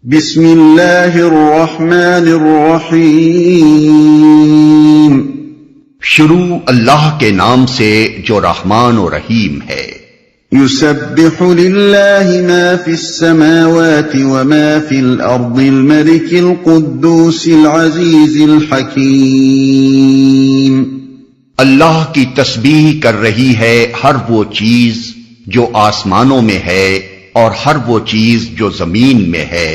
بسم اللہ الرحمن الرحیم شروع اللہ کے نام سے جو رحمان و رحیم ہے۔ یسبح للہ ما فی السماوات وما فی الارض الملک القدوس العزیز الحکیم۔ اللہ کی تسبیح کر رہی ہے ہر وہ چیز جو آسمانوں میں ہے اور ہر وہ چیز جو زمین میں ہے،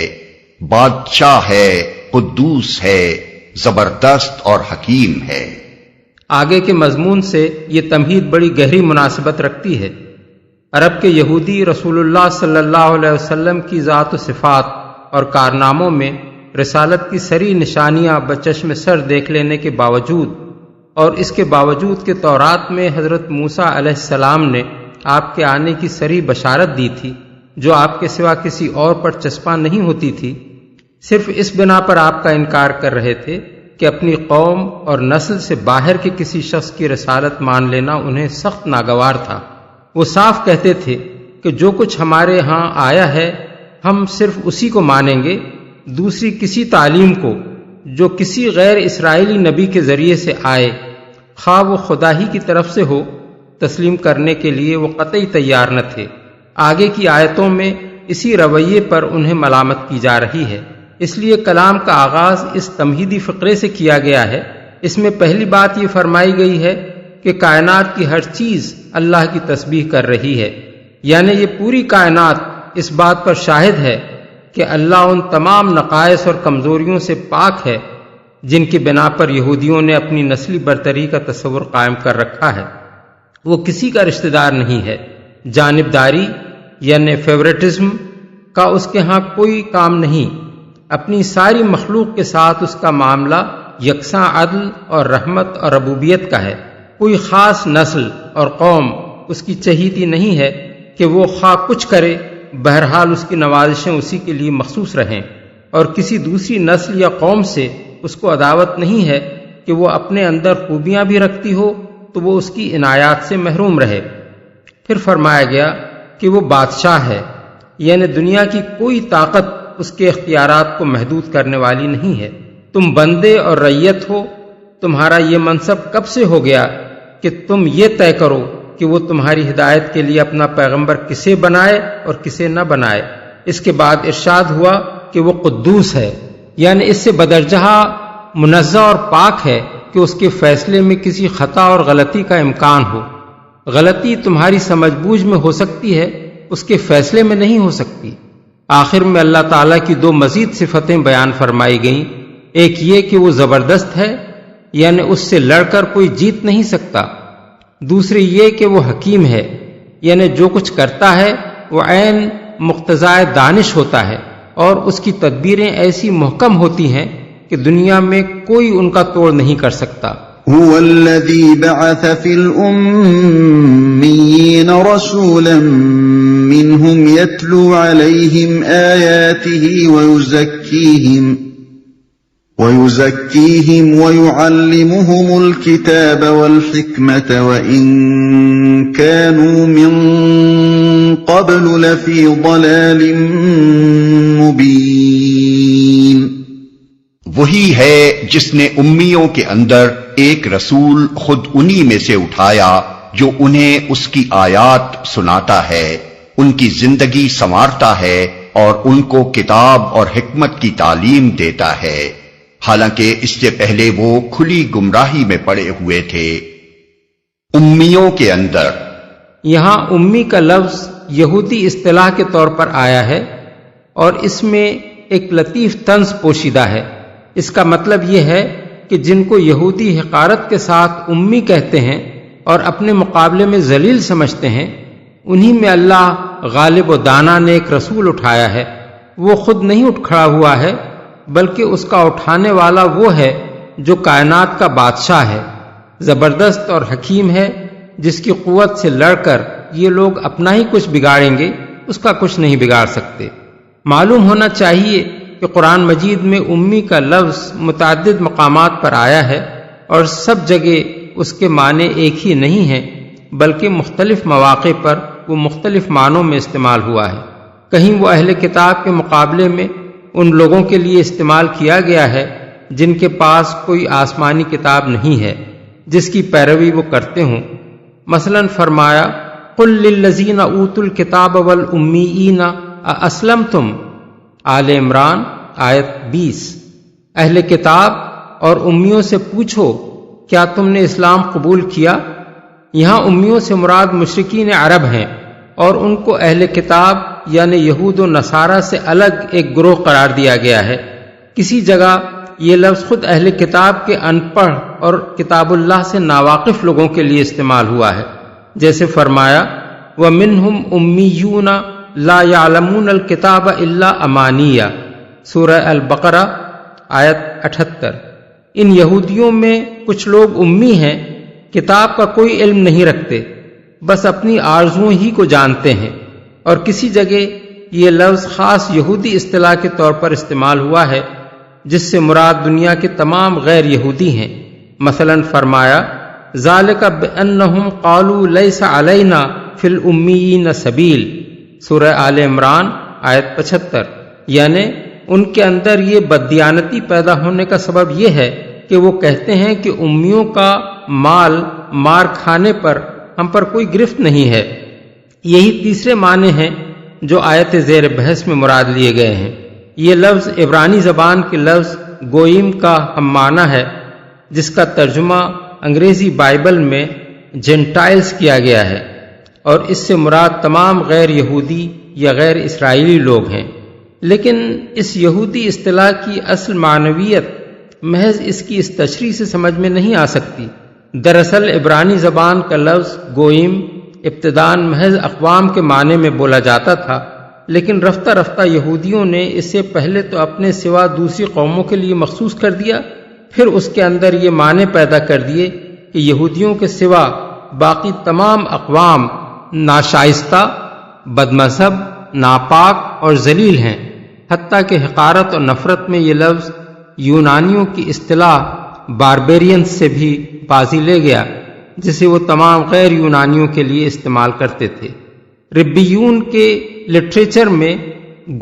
بادشاہ ہے، قدوس ہے، زبردست اور حکیم ہے۔ آگے کے مضمون سے یہ تمہید بڑی گہری مناسبت رکھتی ہے۔ عرب کے یہودی رسول اللہ صلی اللہ علیہ وسلم کی ذات و صفات اور کارناموں میں رسالت کی سری نشانیاں بچشم سر دیکھ لینے کے باوجود، اور اس کے باوجود کہ تورات میں حضرت موسیٰ علیہ السلام نے آپ کے آنے کی سری بشارت دی تھی جو آپ کے سوا کسی اور پر چسپاں نہیں ہوتی تھی، صرف اس بنا پر آپ کا انکار کر رہے تھے کہ اپنی قوم اور نسل سے باہر کے کسی شخص کی رسالت مان لینا انہیں سخت ناگوار تھا۔ وہ صاف کہتے تھے کہ جو کچھ ہمارے ہاں آیا ہے ہم صرف اسی کو مانیں گے، دوسری کسی تعلیم کو جو کسی غیر اسرائیلی نبی کے ذریعے سے آئے، خواہ وہ خدا ہی کی طرف سے ہو، تسلیم کرنے کے لیے وہ قطعی تیار نہ تھے۔ آگے کی آیتوں میں اسی رویے پر انہیں ملامت کی جا رہی ہے، اس لیے کلام کا آغاز اس تمہیدی فقرے سے کیا گیا ہے۔ اس میں پہلی بات یہ فرمائی گئی ہے کہ کائنات کی ہر چیز اللہ کی تسبیح کر رہی ہے، یعنی یہ پوری کائنات اس بات پر شاہد ہے کہ اللہ ان تمام نقائص اور کمزوریوں سے پاک ہے جن کی بنا پر یہودیوں نے اپنی نسلی برتری کا تصور قائم کر رکھا ہے۔ وہ کسی کا رشتہ دار نہیں ہے، جانبداری یعنی فیورٹزم کا اس کے ہاں کوئی کام نہیں، اپنی ساری مخلوق کے ساتھ اس کا معاملہ یکساں عدل اور رحمت اور ربوبیت کا ہے۔ کوئی خاص نسل اور قوم اس کی چہیتی نہیں ہے کہ وہ خواہ کچھ کرے، بہرحال اس کی نوازشیں اسی کے لیے مخصوص رہیں، اور کسی دوسری نسل یا قوم سے اس کو عداوت نہیں ہے کہ وہ اپنے اندر خوبیاں بھی رکھتی ہو تو وہ اس کی عنایات سے محروم رہے۔ پھر فرمایا گیا کہ وہ بادشاہ ہے، یعنی دنیا کی کوئی طاقت اس کے اختیارات کو محدود کرنے والی نہیں ہے۔ تم بندے اور رعیت ہو، تمہارا یہ منصب کب سے ہو گیا کہ تم یہ طے کرو کہ وہ تمہاری ہدایت کے لیے اپنا پیغمبر کسے بنائے اور کسے نہ بنائے۔ اس کے بعد ارشاد ہوا کہ وہ قدوس ہے، یعنی اس سے بدرجہ منزہ اور پاک ہے کہ اس کے فیصلے میں کسی خطا اور غلطی کا امکان ہو۔ غلطی تمہاری سمجھ بوجھ میں ہو سکتی ہے، اس کے فیصلے میں نہیں ہو سکتی۔ آخر میں اللہ تعالیٰ کی دو مزید صفتیں بیان فرمائی گئیں، ایک یہ کہ وہ زبردست ہے، یعنی اس سے لڑ کر کوئی جیت نہیں سکتا، دوسری یہ کہ وہ حکیم ہے، یعنی جو کچھ کرتا ہے وہ عین مقتضائے دانش ہوتا ہے، اور اس کی تدبیریں ایسی محکم ہوتی ہیں کہ دنیا میں کوئی ان کا توڑ نہیں کر سکتا۔ هو الذي بعث في الأميين رسولا منهم يتلو عليهم آياته ويزكيهم ويعلمهم الكتاب والحكمة وإن كانوا من قبل لفي ضلال مبين۔ وہی ہے جس نے امیوں کے اندر ایک رسول خود انہی میں سے اٹھایا جو انہیں اس کی آیات سناتا ہے، ان کی زندگی سنوارتا ہے اور ان کو کتاب اور حکمت کی تعلیم دیتا ہے، حالانکہ اس سے پہلے وہ کھلی گمراہی میں پڑے ہوئے تھے۔ امیوں کے اندر، یہاں امی کا لفظ یہودی اصطلاح کے طور پر آیا ہے اور اس میں ایک لطیف طنز پوشیدہ ہے۔ اس کا مطلب یہ ہے کہ جن کو یہودی حقارت کے ساتھ امی کہتے ہیں اور اپنے مقابلے میں ذلیل سمجھتے ہیں، انہی میں اللہ غالب و دانا نے ایک رسول اٹھایا ہے۔ وہ خود نہیں اٹھ کھڑا ہوا ہے بلکہ اس کا اٹھانے والا وہ ہے جو کائنات کا بادشاہ ہے، زبردست اور حکیم ہے، جس کی قوت سے لڑ کر یہ لوگ اپنا ہی کچھ بگاڑیں گے، اس کا کچھ نہیں بگاڑ سکتے۔ معلوم ہونا چاہیے کہ قرآن مجید میں امی کا لفظ متعدد مقامات پر آیا ہے اور سب جگہ اس کے معنی ایک ہی نہیں ہیں، بلکہ مختلف مواقع پر وہ مختلف معنوں میں استعمال ہوا ہے۔ کہیں وہ اہل کتاب کے مقابلے میں ان لوگوں کے لیے استعمال کیا گیا ہے جن کے پاس کوئی آسمانی کتاب نہیں ہے جس کی پیروی وہ کرتے ہوں۔ مثلا فرمایا قل للذین اوتوا الکتاب والامیین ااسلمتم، آل عمران آیت 20۔ اہل کتاب اور امیوں سے پوچھو کیا تم نے اسلام قبول کیا؟ یہاں امیوں سے مراد مشرکین عرب ہیں اور ان کو اہل کتاب یعنی یہود و نصارہ سے الگ ایک گروہ قرار دیا گیا ہے۔ کسی جگہ یہ لفظ خود اہل کتاب کے ان پڑھ اور کتاب اللہ سے ناواقف لوگوں کے لیے استعمال ہوا ہے، جیسے فرمایا وَمِنْهُمْ أُمِّيُّونَ لَا يَعْلَمُونَ الْكِتَابَ إِلَّا أَمَانِيَّ، سورہ البقرہ آیت 78۔ ان یہودیوں میں کچھ لوگ امی ہیں، کتاب کا کوئی علم نہیں رکھتے، بس اپنی آرزوؤں ہی کو جانتے ہیں۔ اور کسی جگہ یہ لفظ خاص یہودی اصطلاح کے طور پر استعمال ہوا ہے جس سے مراد دنیا کے تمام غیر یہودی ہیں۔ مثلا فرمایا ذالک بأنہم قالوا لیس علینا فی الامیین سبیل، سورہ آل عمران آیت 75۔ یعنی ان کے اندر یہ بددیانتی پیدا ہونے کا سبب یہ ہے کہ وہ کہتے ہیں کہ امیوں کا مال مار کھانے پر ہم پر کوئی گرفت نہیں ہے۔ یہی تیسرے معنی ہیں جو آیت زیر بحث میں مراد لیے گئے ہیں۔ یہ لفظ عبرانی زبان کے لفظ گوئم کا ہم معنی ہے جس کا ترجمہ انگریزی بائبل میں جینٹائلز کیا گیا ہے، اور اس سے مراد تمام غیر یہودی یا غیر اسرائیلی لوگ ہیں۔ لیکن اس یہودی اصطلاح کی اصل معنویت محض اس کی اس تشریح سے سمجھ میں نہیں آ سکتی۔ دراصل عبرانی زبان کا لفظ گوئم ابتداً محض اقوام کے معنی میں بولا جاتا تھا، لیکن رفتہ رفتہ یہودیوں نے اسے پہلے تو اپنے سوا دوسری قوموں کے لیے مخصوص کر دیا، پھر اس کے اندر یہ معنی پیدا کر دیے کہ یہودیوں کے سوا باقی تمام اقوام ناشائستہ، بدمذہب، ناپاک اور ذلیل ہیں۔ حتیٰ کہ حقارت اور نفرت میں یہ لفظ یونانیوں کی اصطلاح باربیرین سے بھی بازی لے گیا جسے وہ تمام غیر یونانیوں کے لیے استعمال کرتے تھے۔ ربیون کے لٹریچر میں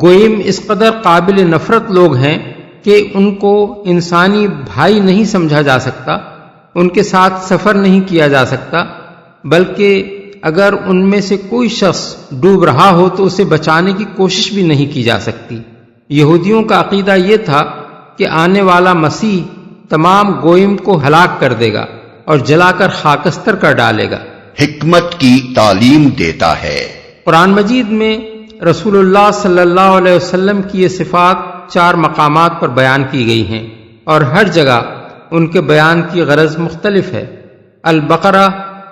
گوئم اس قدر قابل نفرت لوگ ہیں کہ ان کو انسانی بھائی نہیں سمجھا جا سکتا، ان کے ساتھ سفر نہیں کیا جا سکتا، بلکہ اگر ان میں سے کوئی شخص ڈوب رہا ہو تو اسے بچانے کی کوشش بھی نہیں کی جا سکتی۔ یہودیوں کا عقیدہ یہ تھا کہ آنے والا مسیح تمام گوئم کو ہلاک کر دے گا اور جلا کر خاکستر کر ڈالے گا۔ حکمت کی تعلیم دیتا ہے۔ قرآن مجید میں رسول اللہ صلی اللہ علیہ وسلم کی یہ صفات 4 مقامات پر بیان کی گئی ہیں، اور ہر جگہ ان کے بیان کی غرض مختلف ہے۔ البقرہ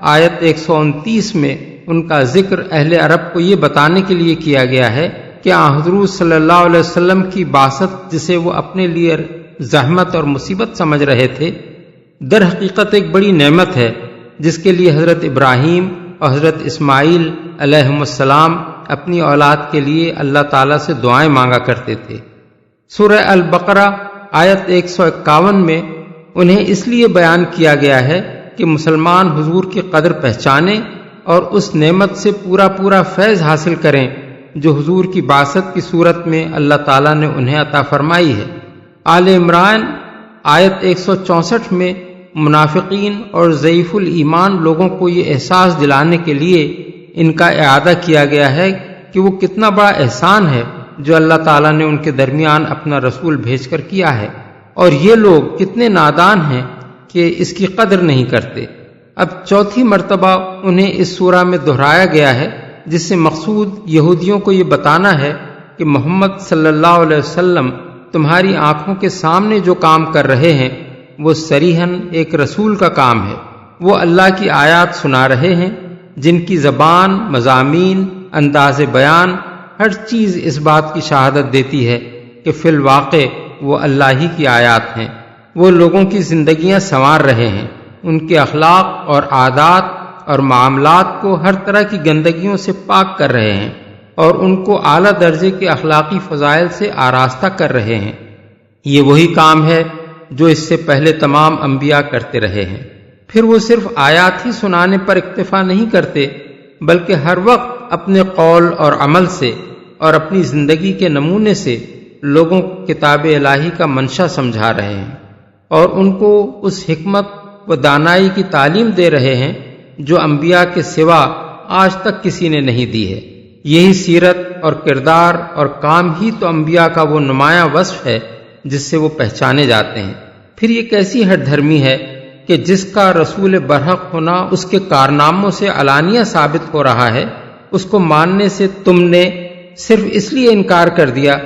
آیت 129 میں ان کا ذکر اہل عرب کو یہ بتانے کے لیے کیا گیا ہے کہ حضور صلی اللہ علیہ وسلم کی بعثت جسے وہ اپنے لیے زحمت اور مصیبت سمجھ رہے تھے، در حقیقت ایک بڑی نعمت ہے جس کے لیے حضرت ابراہیم اور حضرت اسماعیل علیہم السلام اپنی اولاد کے لیے اللہ تعالیٰ سے دعائیں مانگا کرتے تھے۔ سورہ البقرہ آیت 151 میں انہیں اس لیے بیان کیا گیا ہے کہ مسلمان حضور کی قدر پہچانیں اور اس نعمت سے پورا فیض حاصل کریں جو حضور کی بعثت کی صورت میں اللہ تعالیٰ نے انہیں عطا فرمائی ہے۔ آل عمران آیت 164 میں منافقین اور ضعیف الایمان لوگوں کو یہ احساس دلانے کے لیے ان کا اعادہ کیا گیا ہے کہ وہ کتنا بڑا احسان ہے جو اللہ تعالیٰ نے ان کے درمیان اپنا رسول بھیج کر کیا ہے، اور یہ لوگ کتنے نادان ہیں کہ اس کی قدر نہیں کرتے۔ اب چوتھی مرتبہ انہیں اس سورہ میں دہرایا گیا ہے جس سے مقصود یہودیوں کو یہ بتانا ہے کہ محمد صلی اللہ علیہ وسلم تمہاری آنکھوں کے سامنے جو کام کر رہے ہیں وہ صریحاً ایک رسول کا کام ہے۔ وہ اللہ کی آیات سنا رہے ہیں جن کی زبان، مضامین، انداز بیان، ہر چیز اس بات کی شہادت دیتی ہے کہ فی الواقع وہ اللہ ہی کی آیات ہیں۔ وہ لوگوں کی زندگیاں سنوار رہے ہیں، ان کے اخلاق اور عادات اور معاملات کو ہر طرح کی گندگیوں سے پاک کر رہے ہیں اور ان کو اعلیٰ درجے کے اخلاقی فضائل سے آراستہ کر رہے ہیں۔ یہ وہی کام ہے جو اس سے پہلے تمام انبیاء کرتے رہے ہیں۔ پھر وہ صرف آیات ہی سنانے پر اکتفا نہیں کرتے بلکہ ہر وقت اپنے قول اور عمل سے اور اپنی زندگی کے نمونے سے لوگوں کو کتاب الہی کا منشا سمجھا رہے ہیں اور ان کو اس حکمت و دانائی کی تعلیم دے رہے ہیں جو انبیاء کے سوا آج تک کسی نے نہیں دی ہے۔ یہی سیرت اور کردار اور کام ہی تو انبیاء کا وہ نمایاں وصف ہے جس سے وہ پہچانے جاتے ہیں۔ پھر یہ کیسی ہٹ دھرمی ہے کہ جس کا رسول برحق ہونا اس کے کارناموں سے علانیہ ثابت ہو رہا ہے، اس کو ماننے سے تم نے صرف اس لیے انکار کر دیا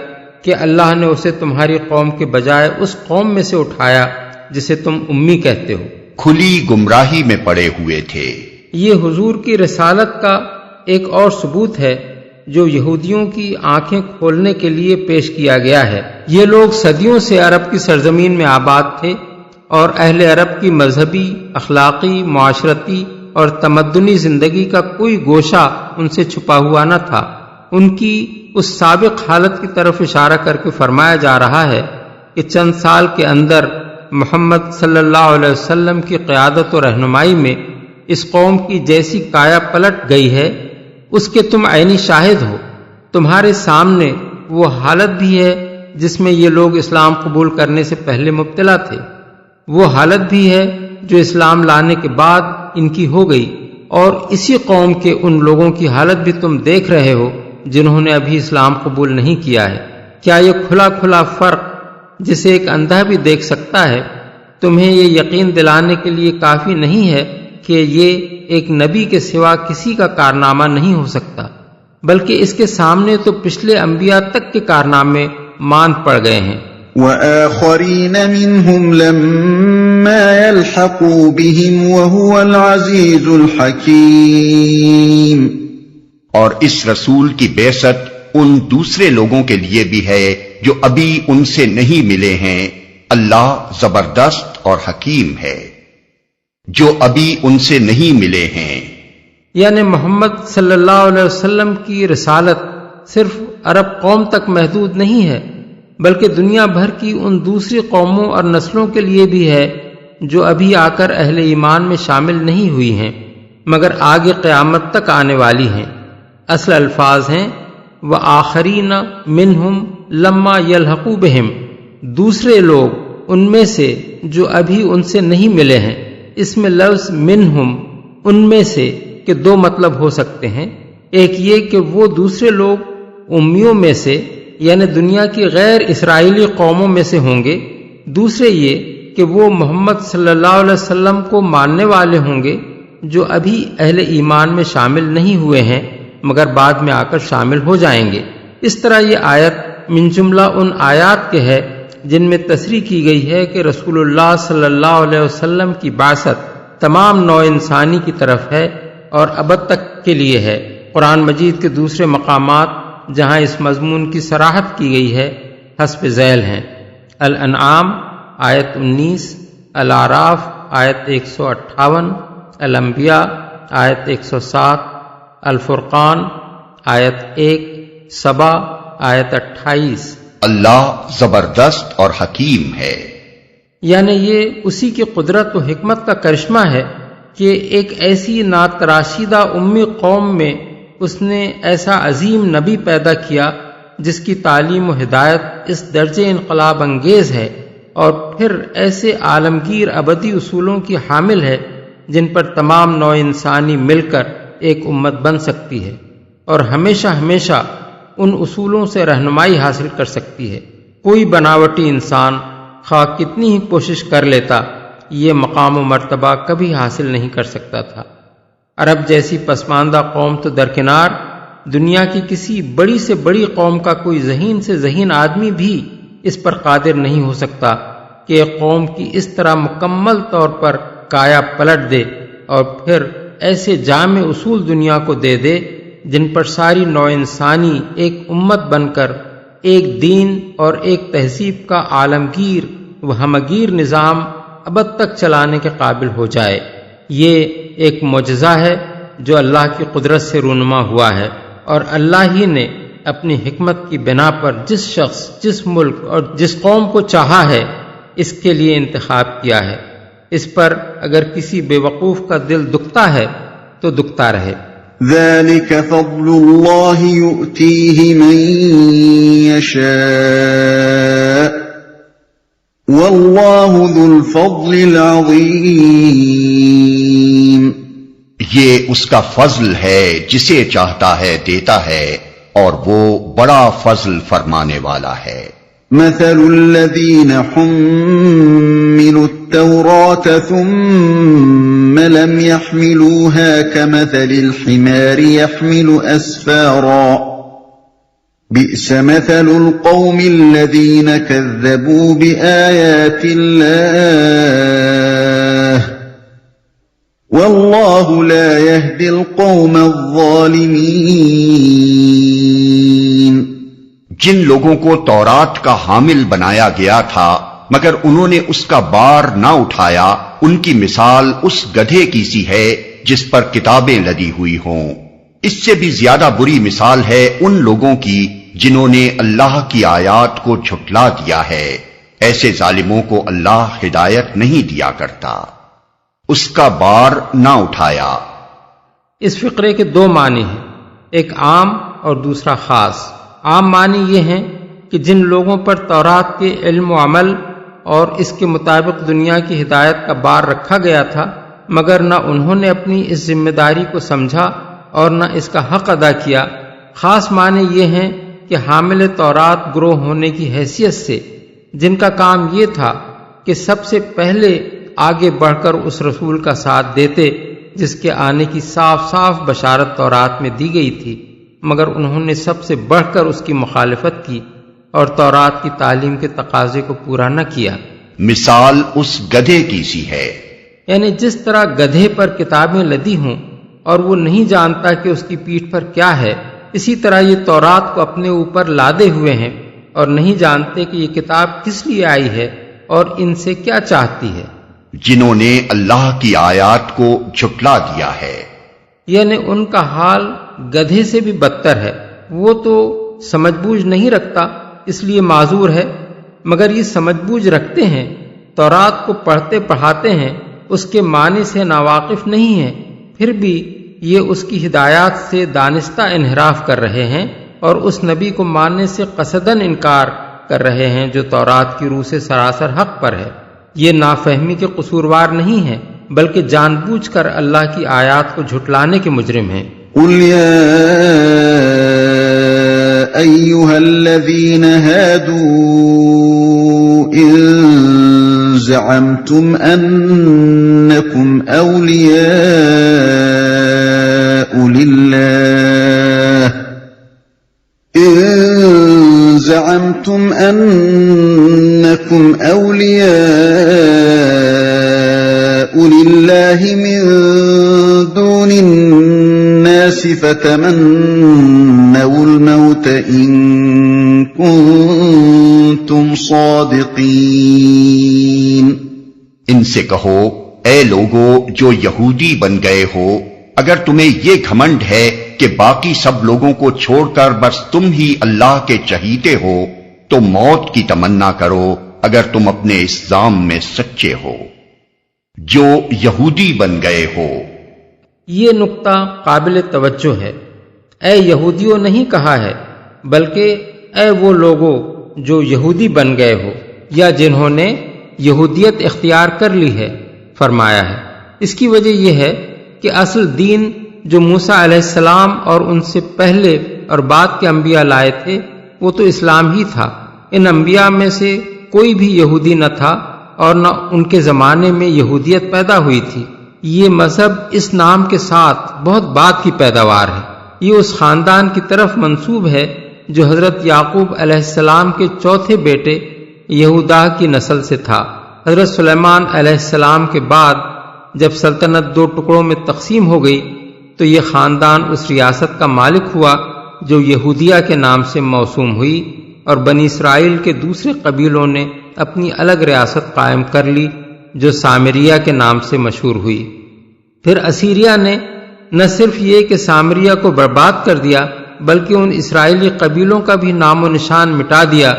کہ اللہ نے اسے تمہاری قوم کے بجائے اس قوم میں سے اٹھایا جسے تم امی کہتے ہو۔ کھلی گمراہی میں پڑے ہوئے تھے۔ یہ حضور کی رسالت کا ایک اور ثبوت ہے جو یہودیوں کی آنکھیں کھولنے کے لیے پیش کیا گیا ہے۔ یہ لوگ صدیوں سے عرب کی سرزمین میں آباد تھے اور اہل عرب کی مذہبی، اخلاقی، معاشرتی اور تمدنی زندگی کا کوئی گوشہ ان سے چھپا ہوا نہ تھا۔ ان کی اس سابق حالت کی طرف اشارہ کر کے فرمایا جا رہا ہے کہ چند سال کے اندر محمد صلی اللہ علیہ وسلم کی قیادت و رہنمائی میں اس قوم کی جیسی کایا پلٹ گئی ہے اس کے تم عینی شاہد ہو۔ تمہارے سامنے وہ حالت بھی ہے جس میں یہ لوگ اسلام قبول کرنے سے پہلے مبتلا تھے، وہ حالت بھی ہے جو اسلام لانے کے بعد ان کی ہو گئی، اور اسی قوم کے ان لوگوں کی حالت بھی تم دیکھ رہے ہو جنہوں نے ابھی اسلام قبول نہیں کیا ہے۔ کیا یہ کھلا کھلا فرق جسے ایک اندھا بھی دیکھ سکتا ہے تمہیں یہ یقین دلانے کے لیے کافی نہیں ہے کہ یہ ایک نبی کے سوا کسی کا کارنامہ نہیں ہو سکتا، بلکہ اس کے سامنے تو پچھلے انبیاء تک کے کارنامے مان پڑ گئے ہیں۔ وَآخَرِينَ مِنْهُمْ لَمَّا يَلْحَقُوا بِهِمْ وَهُوَ الْعَزِيزُ الْحَكِيمُ۔ اور اس رسول کی بعثت ان دوسرے لوگوں کے لیے بھی ہے جو ابھی ان سے نہیں ملے ہیں۔ اللہ زبردست اور حکیم ہے۔ جو ابھی ان سے نہیں ملے ہیں، یعنی محمد صلی اللہ علیہ وسلم کی رسالت صرف عرب قوم تک محدود نہیں ہے، بلکہ دنیا بھر کی ان دوسری قوموں اور نسلوں کے لیے بھی ہے جو ابھی آ کر اہل ایمان میں شامل نہیں ہوئی ہیں مگر آگے قیامت تک آنے والی ہیں۔ اصل الفاظ ہیں وآخرین منہم لما یلحقوا بہم، دوسرے لوگ ان میں سے جو ابھی ان سے نہیں ملے ہیں۔ اس میں لفظ منہم ان میں سے کے دو مطلب ہو سکتے ہیں، ایک یہ کہ وہ دوسرے لوگ امیوں میں سے یعنی دنیا کی غیر اسرائیلی قوموں میں سے ہوں گے، دوسرے یہ کہ وہ محمد صلی اللہ علیہ وسلم کو ماننے والے ہوں گے جو ابھی اہل ایمان میں شامل نہیں ہوئے ہیں مگر بعد میں آ کر شامل ہو جائیں گے۔ اس طرح یہ آیت من جملہ ان آیات کے ہے جن میں تصریح کی گئی ہے کہ رسول اللہ صلی اللہ علیہ وسلم کی بعثت تمام نوع انسانی کی طرف ہے اور ابد تک کے لیے ہے۔ قرآن مجید کے دوسرے مقامات جہاں اس مضمون کی صراحت کی گئی ہے حسب ذیل ہیں: الانعام آیت 19، الاعراف آیت 158، الانبیاء آیت 107، الفرقان آیت 1، سبا آیت 28۔ اللہ زبردست اور حکیم ہے۔ یعنی یہ اسی کی قدرت و حکمت کا کرشمہ ہے کہ ایک ایسی ناتراشیدہ امی قوم میں اس نے ایسا عظیم نبی پیدا کیا جس کی تعلیم و ہدایت اس درجے انقلاب انگیز ہے، اور پھر ایسے عالمگیر ابدی اصولوں کی حامل ہے جن پر تمام نوع انسانی مل کر ایک امت بن سکتی ہے اور ہمیشہ ہمیشہ ان اصولوں سے رہنمائی حاصل کر سکتی ہے۔ کوئی بناوٹی انسان خواہ کتنی ہی کوشش کر لیتا یہ مقام و مرتبہ کبھی حاصل نہیں کر سکتا تھا۔ عرب جیسی پسماندہ قوم تو درکنار، دنیا کی کسی بڑی سے بڑی قوم کا کوئی ذہین سے ذہین آدمی بھی اس پر قادر نہیں ہو سکتا کہ ایک قوم کی اس طرح مکمل طور پر کایا پلٹ دے اور پھر ایسے جامع اصول دنیا کو دے دے جن پر ساری نوع انسانی ایک امت بن کر ایک دین اور ایک تہذیب کا عالمگیر و ہمگیر نظام ابد تک چلانے کے قابل ہو جائے۔ یہ ایک معجزہ ہے جو اللہ کی قدرت سے رونما ہوا ہے، اور اللہ ہی نے اپنی حکمت کی بنا پر جس شخص، جس ملک اور جس قوم کو چاہا ہے اس کے لیے انتخاب کیا ہے۔ اس پر اگر کسی بے وقوف کا دل دکھتا ہے تو دکھتا رہے۔ ذلك فضل الله يؤتيه من يشاء والله ذو الفضل العظيم. یہ اس کا فضل ہے جسے چاہتا ہے دیتا ہے اور وہ بڑا فضل فرمانے والا ہے. مثل الذين حملوا التوراة ثم لم يحملوها كمثل الحمار يحمل أسفارا بئس مثل القوم الذين كذبوا بآيات الله والله لا يهدي القوم الظالمين. جن لوگوں کو تورات کا حامل بنایا گیا تھا مگر انہوں نے اس کا بار نہ اٹھایا، ان کی مثال اس گدھے کی سی ہے جس پر کتابیں لدی ہوئی ہوں. اس سے بھی زیادہ بری مثال ہے ان لوگوں کی جنہوں نے اللہ کی آیات کو جھٹلا دیا ہے. ایسے ظالموں کو اللہ ہدایت نہیں دیا کرتا. اس کا بار نہ اٹھایا. اس فقرے کے دو معنی ہیں، ایک عام اور دوسرا خاص. عام معنی یہ ہیں کہ جن لوگوں پر تورات کے علم و عمل اور اس کے مطابق دنیا کی ہدایت کا بار رکھا گیا تھا مگر نہ انہوں نے اپنی اس ذمہ داری کو سمجھا اور نہ اس کا حق ادا کیا. خاص معنی یہ ہیں کہ حامل تورات گروہ ہونے کی حیثیت سے جن کا کام یہ تھا کہ سب سے پہلے آگے بڑھ کر اس رسول کا ساتھ دیتے جس کے آنے کی صاف صاف بشارت تورات میں دی گئی تھی، مگر انہوں نے سب سے بڑھ کر اس کی مخالفت کی اور تورات کی تعلیم کے تقاضے کو پورا نہ کیا. مثال اس گدھے کی سی ہے، یعنی جس طرح گدھے پر کتابیں لدی ہوں اور وہ نہیں جانتا کہ اس کی پیٹھ پر کیا ہے، اسی طرح یہ تورات کو اپنے اوپر لادے ہوئے ہیں اور نہیں جانتے کہ یہ کتاب کس لیے آئی ہے اور ان سے کیا چاہتی ہے. جنہوں نے اللہ کی آیات کو جھٹلا دیا ہے. یعنی ان کا حال گدھے سے بھی بدتر ہے. وہ تو سمجھ بوجھ نہیں رکھتا اس لیے معذور ہے، مگر یہ سمجھ بوجھ رکھتے ہیں، تورات کو پڑھتے پڑھاتے ہیں، اس کے معنی سے ناواقف نہیں ہیں، پھر بھی یہ اس کی ہدایات سے دانستہ انحراف کر رہے ہیں اور اس نبی کو ماننے سے قصدن انکار کر رہے ہیں جو تورات کی روح سے سراسر حق پر ہے. یہ نافہمی کے قصوروار نہیں ہیں بلکہ جان بوجھ کر اللہ کی آیات کو جھٹلانے کے مجرم ہیں. قل يا أيها الذين هادوا إن زعمتم أنكم أولياء لله من دون الناس فتمنوا الموت إن كنتم صادقين. ان سے کہو اے لوگو جو یہودی بن گئے ہو، اگر تمہیں یہ گھمنڈ ہے کہ باقی سب لوگوں کو چھوڑ کر بس تم ہی اللہ کے چہیتے ہو تو موت کی تمنا کرو اگر تم اپنے اس ظام میں سچے ہو. جو یہودی بن گئے ہو. یہ نقطہ قابل توجہ ہے. اے یہودیوں نہیں کہا ہے بلکہ اے وہ لوگوں جو یہودی بن گئے ہو یا جنہوں نے یہودیت اختیار کر لی ہے فرمایا ہے. اس کی وجہ یہ ہے کہ اصل دین جو موسیٰ علیہ السلام اور ان سے پہلے اور بعد کے انبیاء لائے تھے وہ تو اسلام ہی تھا. ان انبیاء میں سے کوئی بھی یہودی نہ تھا اور نہ ان کے زمانے میں یہودیت پیدا ہوئی تھی. یہ مذہب اس نام کے ساتھ بہت بعد کی پیداوار ہے. یہ اس خاندان کی طرف منسوب ہے جو حضرت یعقوب علیہ السلام کے چوتھے بیٹے یہودا کی نسل سے تھا. حضرت سلیمان علیہ السلام کے بعد جب سلطنت دو ٹکڑوں میں تقسیم ہو گئی تو یہ خاندان اس ریاست کا مالک ہوا جو یہودیہ کے نام سے موسوم ہوئی اور بنی اسرائیل کے دوسرے قبیلوں نے اپنی الگ ریاست قائم کر لی جو سامریہ کے نام سے مشہور ہوئی. پھر اسیریا نے نہ صرف یہ کہ سامریہ کو برباد کر دیا بلکہ ان اسرائیلی قبیلوں کا بھی نام و نشان مٹا دیا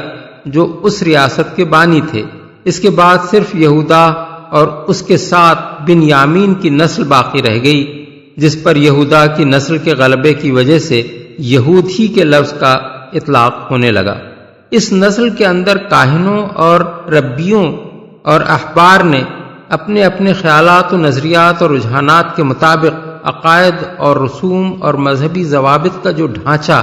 جو اس ریاست کے بانی تھے. اس کے بعد صرف یہودا اور اس کے ساتھ بنیامین کی نسل باقی رہ گئی جس پر یہودا کی نسل کے غلبے کی وجہ سے یہود ہی کے لفظ کا اطلاق ہونے لگا۔ اس نسل کے اندر کاہنوں اور ربیوں اور احبار نے اپنے اپنے خیالات و نظریات اور رجحانات کے مطابق عقائد اور رسوم اور مذہبی ضوابط کا جو ڈھانچہ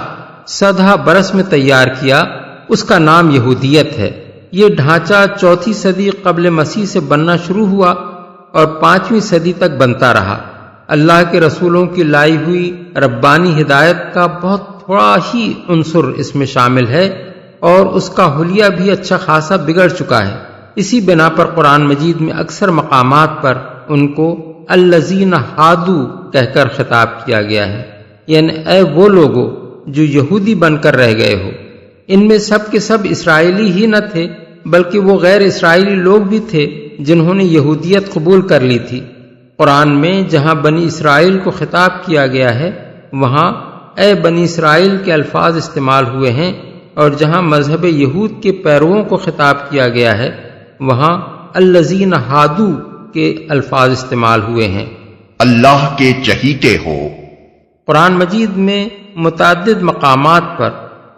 سدہ برس میں تیار کیا، اس کا نام یہودیت ہے۔ یہ ڈھانچہ 4 صدی قبل مسیح سے بننا شروع ہوا اور 5ویں صدی تک بنتا رہا۔ اللہ کے رسولوں کی لائی ہوئی ربانی ہدایت کا بہت تھوڑا ہی عنصر اس میں شامل ہے اور اس کا حلیہ بھی اچھا خاصا بگڑ چکا ہے۔ اسی بنا پر قرآن مجید میں اکثر مقامات پر ان کو الذین ہادو کہہ کر خطاب کیا گیا ہے، یعنی اے وہ لوگو جو یہودی بن کر رہ گئے ہو۔ ان میں سب کے سب اسرائیلی ہی نہ تھے، بلکہ وہ غیر اسرائیلی لوگ بھی تھے جنہوں نے یہودیت قبول کر لی تھی۔ قرآن میں جہاں بنی اسرائیل کو خطاب کیا گیا ہے وہاں اے بنی اسرائیل کے الفاظ استعمال ہوئے ہیں، اور جہاں مذہب یہود کے پیرووں کو خطاب کیا گیا ہے وہاں الذین ہادو کے الفاظ استعمال ہوئے ہیں۔ اللہ کے چہیتے ہو۔ قرآن مجید میں متعدد مقامات پر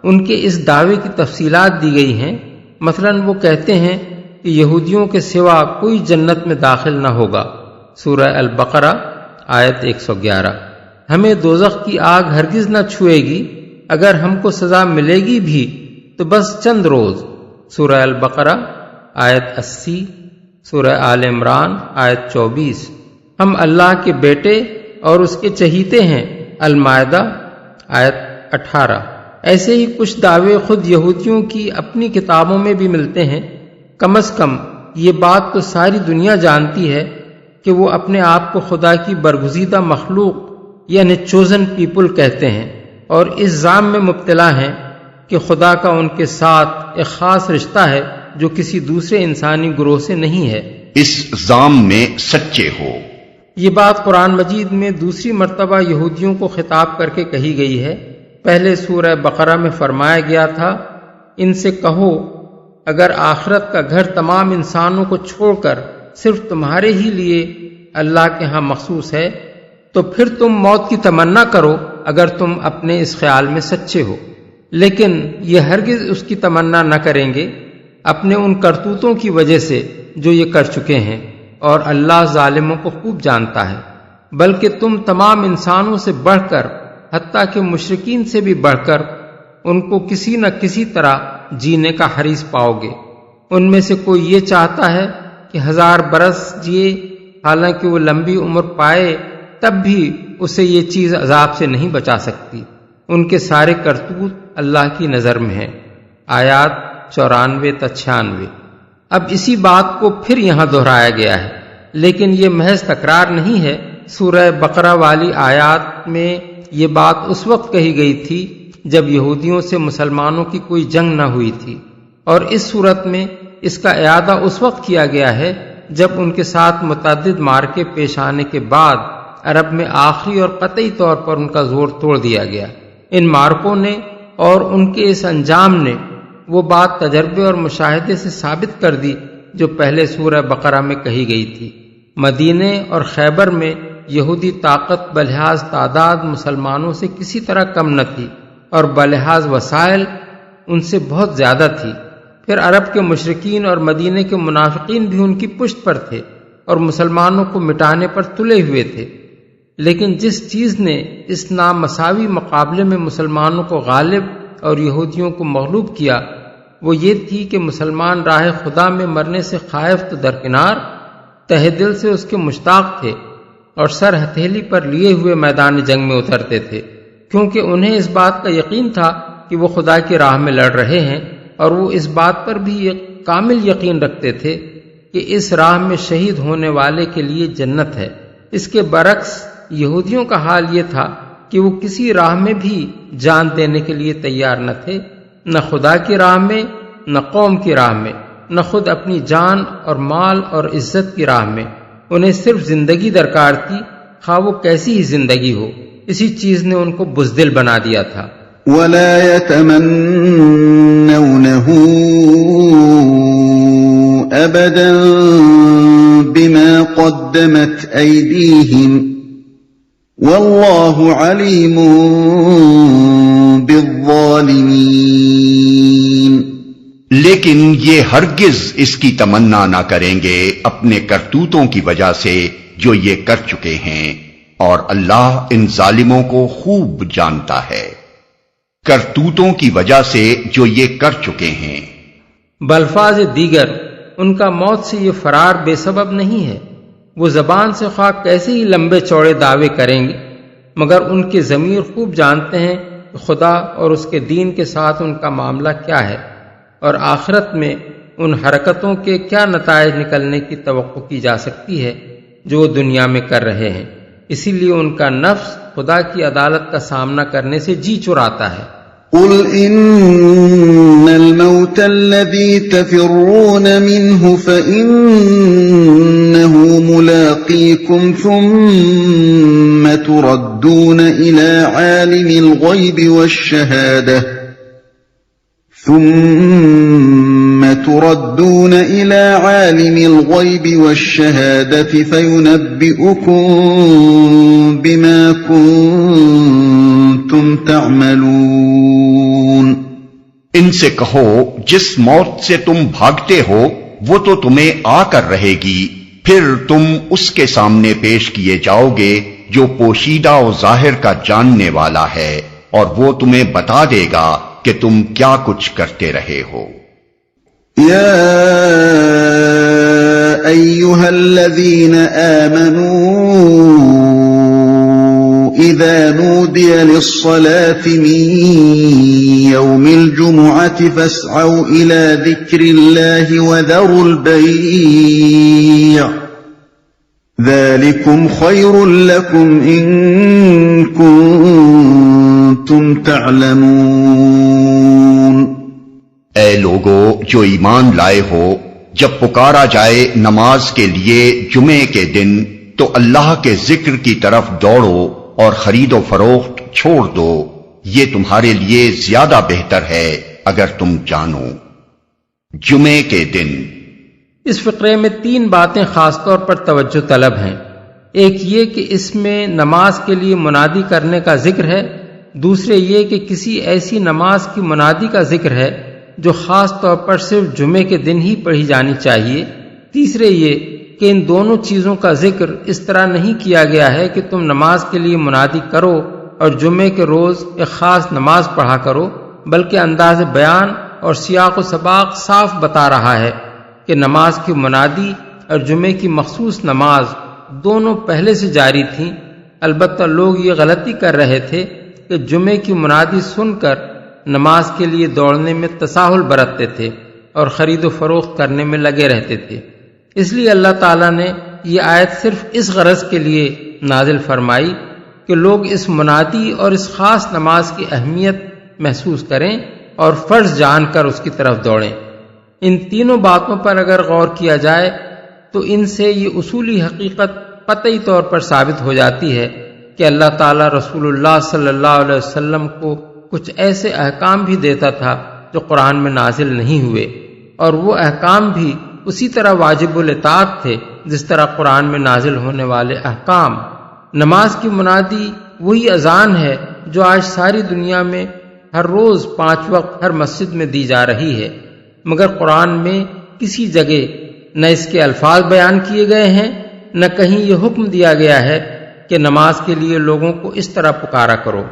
ان کے اس دعوے کی تفصیلات دی گئی ہیں۔ مثلاً وہ کہتے ہیں کہ یہودیوں کے سوا کوئی جنت میں داخل نہ ہوگا، سورہ البقرہ آیت 111۔ ہمیں دوزخ کی آگ ہرگز نہ چھوئے گی، اگر ہم کو سزا ملے گی بھی تو بس چند روز، سورہ البقرہ آیت 80، سورہ آل عمران آیت 24۔ ہم اللہ کے بیٹے اور اس کے چہیتے ہیں، المائدہ آیت 18۔ ایسے ہی کچھ دعوے خود یہودیوں کی اپنی کتابوں میں بھی ملتے ہیں۔ کم از کم یہ بات تو ساری دنیا جانتی ہے کہ وہ اپنے آپ کو خدا کی برگزیدہ مخلوق یعنی چوزن پیپل کہتے ہیں، اور اس ظام میں مبتلا ہیں کہ خدا کا ان کے ساتھ ایک خاص رشتہ ہے جو کسی دوسرے انسانی گروہ سے نہیں ہے۔ اس ظام میں سچے ہو۔ یہ بات قرآن مجید میں دوسری مرتبہ یہودیوں کو خطاب کر کے کہی گئی ہے۔ پہلے سورہ بقرہ میں فرمایا گیا تھا، ان سے کہو اگر آخرت کا گھر تمام انسانوں کو چھوڑ کر صرف تمہارے ہی لیے اللہ کے ہاں مخصوص ہے تو پھر تم موت کی تمنا کرو اگر تم اپنے اس خیال میں سچے ہو، لیکن یہ ہرگز اس کی تمنا نہ کریں گے اپنے ان کرتوتوں کی وجہ سے جو یہ کر چکے ہیں، اور اللہ ظالموں کو خوب جانتا ہے۔ بلکہ تم تمام انسانوں سے بڑھ کر، حتیٰ کہ مشرکین سے بھی بڑھ کر، ان کو کسی نہ کسی طرح جینے کا حریص پاؤ گے۔ ان میں سے کوئی یہ چاہتا ہے کہ 1000 برس جیے، حالانکہ وہ لمبی عمر پائے تب بھی اسے یہ چیز عذاب سے نہیں بچا سکتی۔ ان کے سارے کرتوت اللہ کی نظر میں ہیں۔ آیات 94 تا 96۔ اب اسی بات کو پھر یہاں دہرایا گیا ہے، لیکن یہ محض تکرار نہیں ہے۔ سورہ بقرہ والی آیات میں یہ بات اس وقت کہی گئی تھی جب یہودیوں سے مسلمانوں کی کوئی جنگ نہ ہوئی تھی، اور اس صورت میں اس کا اعادہ اس وقت کیا گیا ہے جب ان کے ساتھ متعدد مارکے پیش آنے کے بعد عرب میں آخری اور قطعی طور پر ان کا زور توڑ دیا گیا۔ ان مارکوں نے اور ان کے اس انجام نے وہ بات تجربے اور مشاہدے سے ثابت کر دی جو پہلے سورہ بقرہ میں کہی گئی تھی۔ مدینے اور خیبر میں یہودی طاقت بلحاظ تعداد مسلمانوں سے کسی طرح کم نہ تھی، اور بلحاظ وسائل ان سے بہت زیادہ تھی۔ پھر عرب کے مشرکین اور مدینے کے منافقین بھی ان کی پشت پر تھے اور مسلمانوں کو مٹانے پر تلے ہوئے تھے۔ لیکن جس چیز نے اس نامساوی مقابلے میں مسلمانوں کو غالب اور یہودیوں کو مغلوب کیا وہ یہ تھی کہ مسلمان راہ خدا میں مرنے سے خائف تو درکنار، تہ دل سے اس کے مشتاق تھے اور سر ہتھیلی پر لیے ہوئے میدان جنگ میں اترتے تھے، کیونکہ انہیں اس بات کا یقین تھا کہ وہ خدا کی راہ میں لڑ رہے ہیں، اور وہ اس بات پر بھی ایک کامل یقین رکھتے تھے کہ اس راہ میں شہید ہونے والے کے لیے جنت ہے۔ اس کے برعکس یہودیوں کا حال یہ تھا کہ وہ کسی راہ میں بھی جان دینے کے لیے تیار نہ تھے، نہ خدا کی راہ میں، نہ قوم کی راہ میں، نہ خود اپنی جان اور مال اور عزت کی راہ میں۔ انہیں صرف زندگی درکار تھی، خواہ وہ کیسی ہی زندگی ہو۔ اسی چیز نے ان کو بزدل بنا دیا تھا۔ وَلَا يَتَمَنَّوْنَهُ أَبَدًا بِمَا قَدَّمَتْ أَيْدِيهِمْ واللہ علیم بالظالمین۔ لیکن یہ ہرگز اس کی تمنا نہ کریں گے اپنے کرتوتوں کی وجہ سے جو یہ کر چکے ہیں، اور اللہ ان ظالموں کو خوب جانتا ہے، کرتوتوں کی وجہ سے جو یہ کر چکے ہیں۔ بالفاظ دیگر ان کا موت سے یہ فرار بے سبب نہیں ہے۔ وہ زبان سے خواہ کیسے ہی لمبے چوڑے دعوے کریں گے، مگر ان کے ضمیر خوب جانتے ہیں کہ خدا اور اس کے دین کے ساتھ ان کا معاملہ کیا ہے، اور آخرت میں ان حرکتوں کے کیا نتائج نکلنے کی توقع کی جا سکتی ہے جو وہ دنیا میں کر رہے ہیں۔ اسی لیے ان کا نفس خدا کی عدالت کا سامنا کرنے سے جی چراتا ہے۔ قل ان الموت الذي تفرون منه فإنه ملاقيكم ثم تردون إلى عالم الغيب والشهادة فينبئكم بما كنتم تعملون۔ ان سے کہو جس موت سے تم بھاگتے ہو وہ تو تمہیں آ کر رہے گی، پھر تم اس کے سامنے پیش کیے جاؤ گے جو پوشیدہ و ظاہر کا جاننے والا ہے، اور وہ تمہیں بتا دے گا کہ تم کیا کچھ کرتے رہے ہو۔ یا ایھا الذین آمنوا اذا نودی للصلاة من یوم الجمعة فاسعوا الى ذکر اللہ وذروا البیع ذلکم خیر لکم ان کنتم تعلمون۔ اے لوگو جو ایمان لائے ہو، جب پکارا جائے نماز کے لیے جمعے کے دن تو اللہ کے ذکر کی طرف دوڑو اور خرید و فروخت چھوڑ دو، یہ تمہارے لیے زیادہ بہتر ہے اگر تم جانو۔ جمعے کے دن۔ اس فقرے میں 3 باتیں خاص طور پر توجہ طلب ہیں۔ ایک یہ کہ اس میں نماز کے لیے منادی کرنے کا ذکر ہے، دوسرے یہ کہ کسی ایسی نماز کی منادی کا ذکر ہے جو خاص طور پر صرف جمعے کے دن ہی پڑھی جانی چاہیے، تیسرے یہ کہ ان دونوں چیزوں کا ذکر اس طرح نہیں کیا گیا ہے کہ تم نماز کے لیے منادی کرو اور جمعے کے روز ایک خاص نماز پڑھا کرو، بلکہ انداز بیان اور سیاق و سباق صاف بتا رہا ہے کہ نماز کی منادی اور جمعے کی مخصوص نماز دونوں پہلے سے جاری تھیں۔ البتہ لوگ یہ غلطی کر رہے تھے کہ جمعے کی منادی سن کر نماز کے لیے دوڑنے میں تساہل برتتے تھے اور خرید و فروخت کرنے میں لگے رہتے تھے۔ اس لیے اللہ تعالیٰ نے یہ آیت صرف اس غرض کے لیے نازل فرمائی کہ لوگ اس منادی اور اس خاص نماز کی اہمیت محسوس کریں اور فرض جان کر اس کی طرف دوڑیں۔ ان تینوں باتوں پر اگر غور کیا جائے تو ان سے یہ اصولی حقیقت قطعی طور پر ثابت ہو جاتی ہے کہ اللہ تعالیٰ رسول اللہ صلی اللہ علیہ وسلم کو کچھ ایسے احکام بھی دیتا تھا جو قرآن میں نازل نہیں ہوئے، اور وہ احکام بھی اسی طرح واجب الاطاعت تھے جس طرح قرآن میں نازل ہونے والے احکام۔ نماز کی منادی وہی اذان ہے جو آج ساری دنیا میں ہر روز 5 وقت ہر مسجد میں دی جا رہی ہے، مگر قرآن میں کسی جگہ نہ اس کے الفاظ بیان کیے گئے ہیں، نہ کہیں یہ حکم دیا گیا ہے کہ نماز کے لیے لوگوں کو اس طرح پکارا کرو۔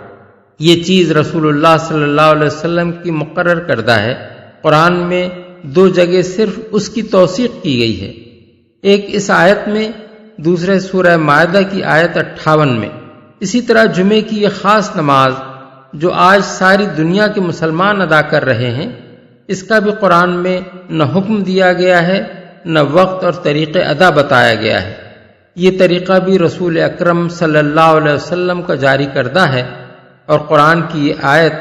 یہ چیز رسول اللہ صلی اللہ علیہ وسلم کی مقرر کردہ ہے۔ قرآن میں 2 جگہ صرف اس کی توثیق کی گئی ہے، ایک اس آیت میں، دوسرے سورہ مائدہ کی آیت 58 میں۔ اسی طرح جمعے کی یہ خاص نماز جو آج ساری دنیا کے مسلمان ادا کر رہے ہیں، اس کا بھی قرآن میں نہ حکم دیا گیا ہے نہ وقت اور طریقے ادا بتایا گیا ہے۔ یہ طریقہ بھی رسول اکرم صلی اللہ علیہ وسلم کا جاری کردہ ہے، اور قرآن کی یہ آیت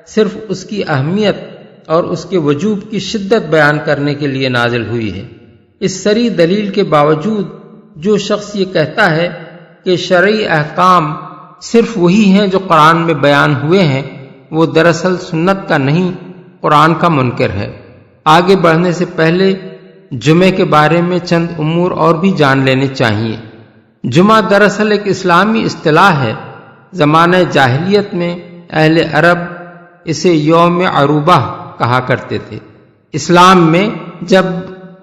صرف اس کی اہمیت اور اس کے وجوب کی شدت بیان کرنے کے لیے نازل ہوئی ہے۔ اس صریح دلیل کے باوجود جو شخص یہ کہتا ہے کہ شرعی احکام صرف وہی ہیں جو قرآن میں بیان ہوئے ہیں، وہ دراصل سنت کا نہیں قرآن کا منکر ہے۔ آگے بڑھنے سے پہلے جمعے کے بارے میں چند امور اور بھی جان لینے چاہیے۔ جمعہ دراصل ایک اسلامی اصطلاح ہے۔ زمانہ جاہلیت میں اہل عرب اسے یوم عروبہ کہا کرتے تھے۔ اسلام میں جب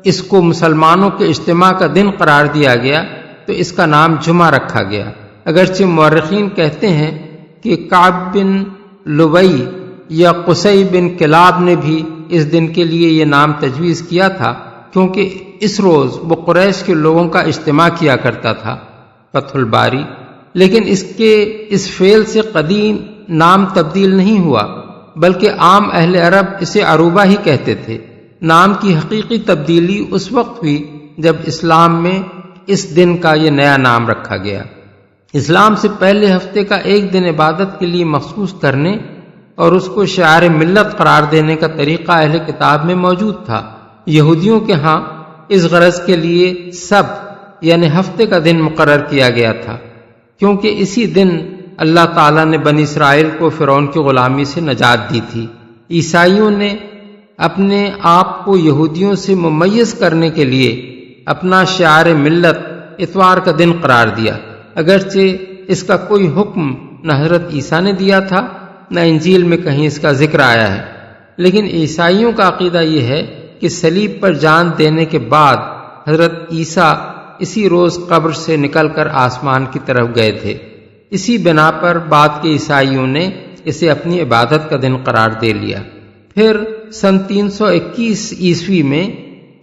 اس کو مسلمانوں کے اجتماع کا دن قرار دیا گیا تو اس کا نام جمعہ رکھا گیا۔ اگرچہ مورخین کہتے ہیں کہ کعب بن لبئی یا قصی بن کلاب نے بھی اس دن کے لیے یہ نام تجویز کیا تھا، کیونکہ اس روز وہ قریش کے لوگوں کا اجتماع کیا کرتا تھا۔ فتح الباری۔ لیکن اس فعل سے قدیم نام تبدیل نہیں ہوا، بلکہ عام اہل عرب اسے عروبہ ہی کہتے تھے۔ نام کی حقیقی تبدیلی اس وقت ہوئی جب اسلام میں اس دن کا یہ نیا نام رکھا گیا۔ اسلام سے پہلے ہفتے کا ایک دن عبادت کے لیے مخصوص کرنے اور اس کو شعار ملت قرار دینے کا طریقہ اہل کتاب میں موجود تھا۔ یہودیوں کے ہاں اس غرض کے لیے سبت یعنی ہفتے کا دن مقرر کیا گیا تھا، کیونکہ اسی دن اللہ تعالیٰ نے بنی اسرائیل کو فرعون کی غلامی سے نجات دی تھی۔ عیسائیوں نے اپنے آپ کو یہودیوں سے ممیز کرنے کے لیے اپنا شعار ملت اتوار کا دن قرار دیا، اگرچہ اس کا کوئی حکم نہ حضرت عیسیٰ نے دیا تھا نہ انجیل میں کہیں اس کا ذکر آیا ہے۔ لیکن عیسائیوں کا عقیدہ یہ ہے کہ صلیب پر جان دینے کے بعد حضرت عیسیٰ اسی روز قبر سے نکل کر آسمان کی طرف گئے تھے۔ اسی بنا پر بعد کے عیسائیوں نے اسے اپنی عبادت کا دن قرار دے لیا۔ پھر سن 321 عیسوی میں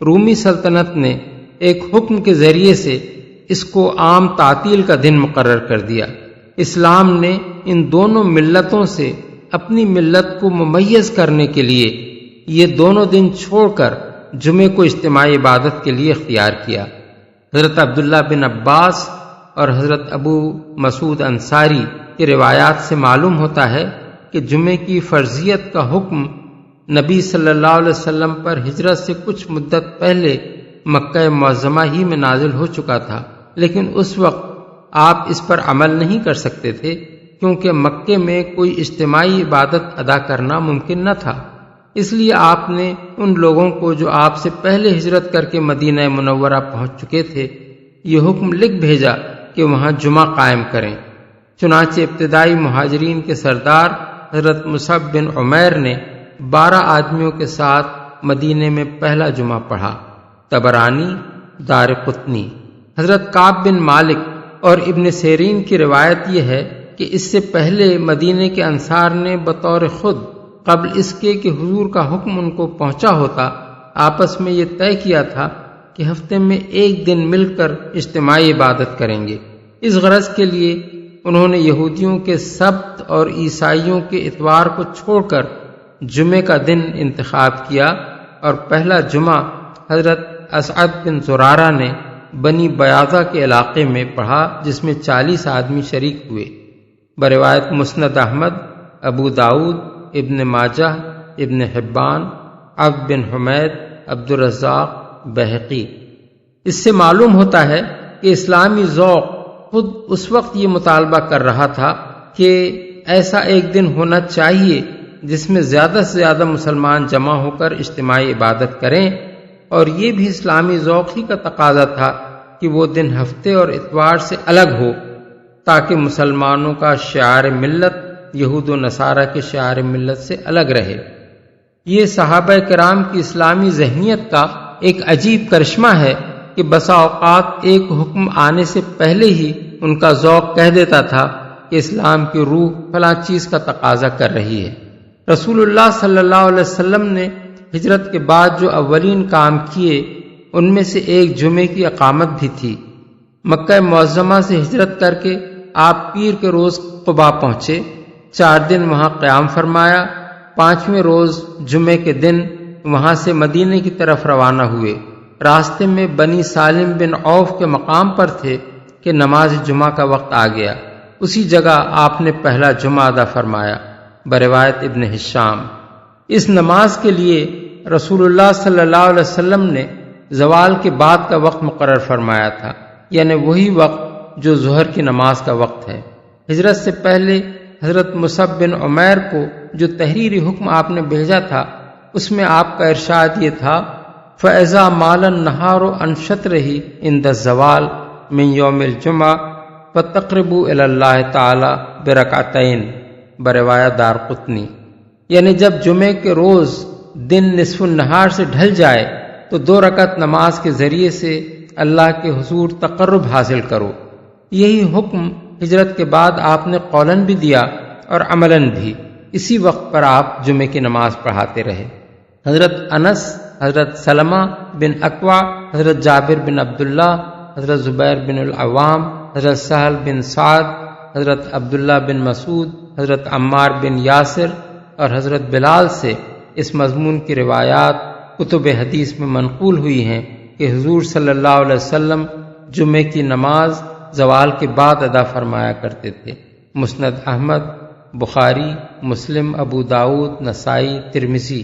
رومی سلطنت نے ایک حکم کے ذریعے سے اس کو عام تعطیل کا دن مقرر کر دیا۔ اسلام نے ان دونوں ملتوں سے اپنی ملت کو ممیز کرنے کے لیے یہ دونوں دن چھوڑ کر جمعے کو اجتماعی عبادت کے لیے اختیار کیا۔ حضرت عبداللہ بن عباس اور حضرت ابو مسعود انصاری کی روایات سے معلوم ہوتا ہے کہ جمعے کی فرضیت کا حکم نبی صلی اللہ علیہ وسلم پر ہجرت سے کچھ مدت پہلے مکہ معظمہ ہی میں نازل ہو چکا تھا، لیکن اس وقت آپ اس پر عمل نہیں کر سکتے تھے کیونکہ مکے میں کوئی اجتماعی عبادت ادا کرنا ممکن نہ تھا۔ اس لیے آپ نے ان لوگوں کو جو آپ سے پہلے ہجرت کر کے مدینہ منورہ پہنچ چکے تھے یہ حکم لکھ بھیجا کہ وہاں جمعہ قائم کریں۔ چنانچہ ابتدائی مہاجرین کے سردار حضرت مصعب بن عمیر نے 12 آدمیوں کے ساتھ مدینے میں پہلا جمعہ پڑھا۔ طبرانی، دارقطنی۔ حضرت کعب بن مالک اور ابن سیرین کی روایت یہ ہے کہ اس سے پہلے مدینے کے انصار نے بطور خود قبل اس کے کہ حضور کا حکم ان کو پہنچا ہوتا آپس میں یہ طے کیا تھا کہ ہفتے میں ایک دن مل کر اجتماعی عبادت کریں گے۔ اس غرض کے لیے انہوں نے یہودیوں کے سبت اور عیسائیوں کے اتوار کو چھوڑ کر جمعے کا دن انتخاب کیا اور پہلا جمعہ حضرت اسعد بن زرارہ نے بنی بیاضہ کے علاقے میں پڑھا جس میں 40 آدمی شریک ہوئے۔ بروایت مسند احمد، ابو داؤد، ابن ماجہ، ابن حبان، عبد بن حمید، عبد الرزاق، بہقی۔ اس سے معلوم ہوتا ہے کہ اسلامی ذوق خود اس وقت یہ مطالبہ کر رہا تھا کہ ایسا ایک دن ہونا چاہیے جس میں زیادہ سے زیادہ مسلمان جمع ہو کر اجتماعی عبادت کریں، اور یہ بھی اسلامی ذوق ہی کا تقاضا تھا کہ وہ دن ہفتے اور اتوار سے الگ ہو تاکہ مسلمانوں کا شعار ملت یہود و نصارہ کے شعار ملت سے الگ رہے۔ یہ صحابہ کرام کی اسلامی ذہنیت کا ایک عجیب کرشمہ ہے کہ بسا اوقات ایک حکم آنے سے پہلے ہی ان کا ذوق کہہ دیتا تھا کہ اسلام کی روح فلاں چیز کا تقاضا کر رہی ہے۔ رسول اللہ صلی اللہ علیہ وسلم نے ہجرت کے بعد جو اولین کام کیے ان میں سے ایک جمعے کی اقامت بھی تھی۔ مکہ معظمہ سے ہجرت کر کے آپ پیر کے روز قباء پہنچے، 4 دن وہاں قیام فرمایا، 5ویں روز جمعے کے دن وہاں سے مدینے کی طرف روانہ ہوئے۔ راستے میں بنی سالم بن عوف کے مقام پر تھے کہ نماز جمعہ کا وقت آ گیا۔ اسی جگہ آپ نے پہلا جمعہ ادا فرمایا۔ بروایت ابن ہشام۔ اس نماز کے لیے رسول اللہ صلی اللہ علیہ وسلم نے زوال کے بعد کا وقت مقرر فرمایا تھا، یعنی وہی وقت جو ظہر کی نماز کا وقت ہے۔ ہجرت سے پہلے حضرت مصعب بن عمیر کو جو تحریری حکم آپ نے بھیجا تھا اس میں آپ کا ارشاد یہ تھا: فَإِذَا مَالَ النَّهَارُ عَنْ شَطْرِهِ عِنْدَ الزَّوَالِ من یوم الجمعہ فتقربوا الی اللہ تعالی برکعتین بروایت دارقطنی، یعنی جب جمعے کے روز دن نصف النہار سے ڈھل جائے تو 2 رکعت نماز کے ذریعے سے اللہ کے حضور تقرب حاصل کرو۔ یہی حکم ہجرت کے بعد آپ نے قولاً بھی دیا اور عملاً بھی۔ اسی وقت پر آپ جمعے کی نماز پڑھاتے رہے۔ حضرت انس، حضرت سلمہ بن اکوع، حضرت جابر بن عبداللہ، حضرت زبیر بن العوام، حضرت سہل بن سعد، حضرت عبداللہ بن مسعود، حضرت عمار بن یاسر اور حضرت بلال سے اس مضمون کی روایات کتب حدیث میں منقول ہوئی ہیں کہ حضور صلی اللہ علیہ وسلم جمعے کی نماز زوال کے بعد ادا فرمایا کرتے تھے۔ مسند احمد، بخاری، مسلم، ابو داؤد، نسائی، ترمذی۔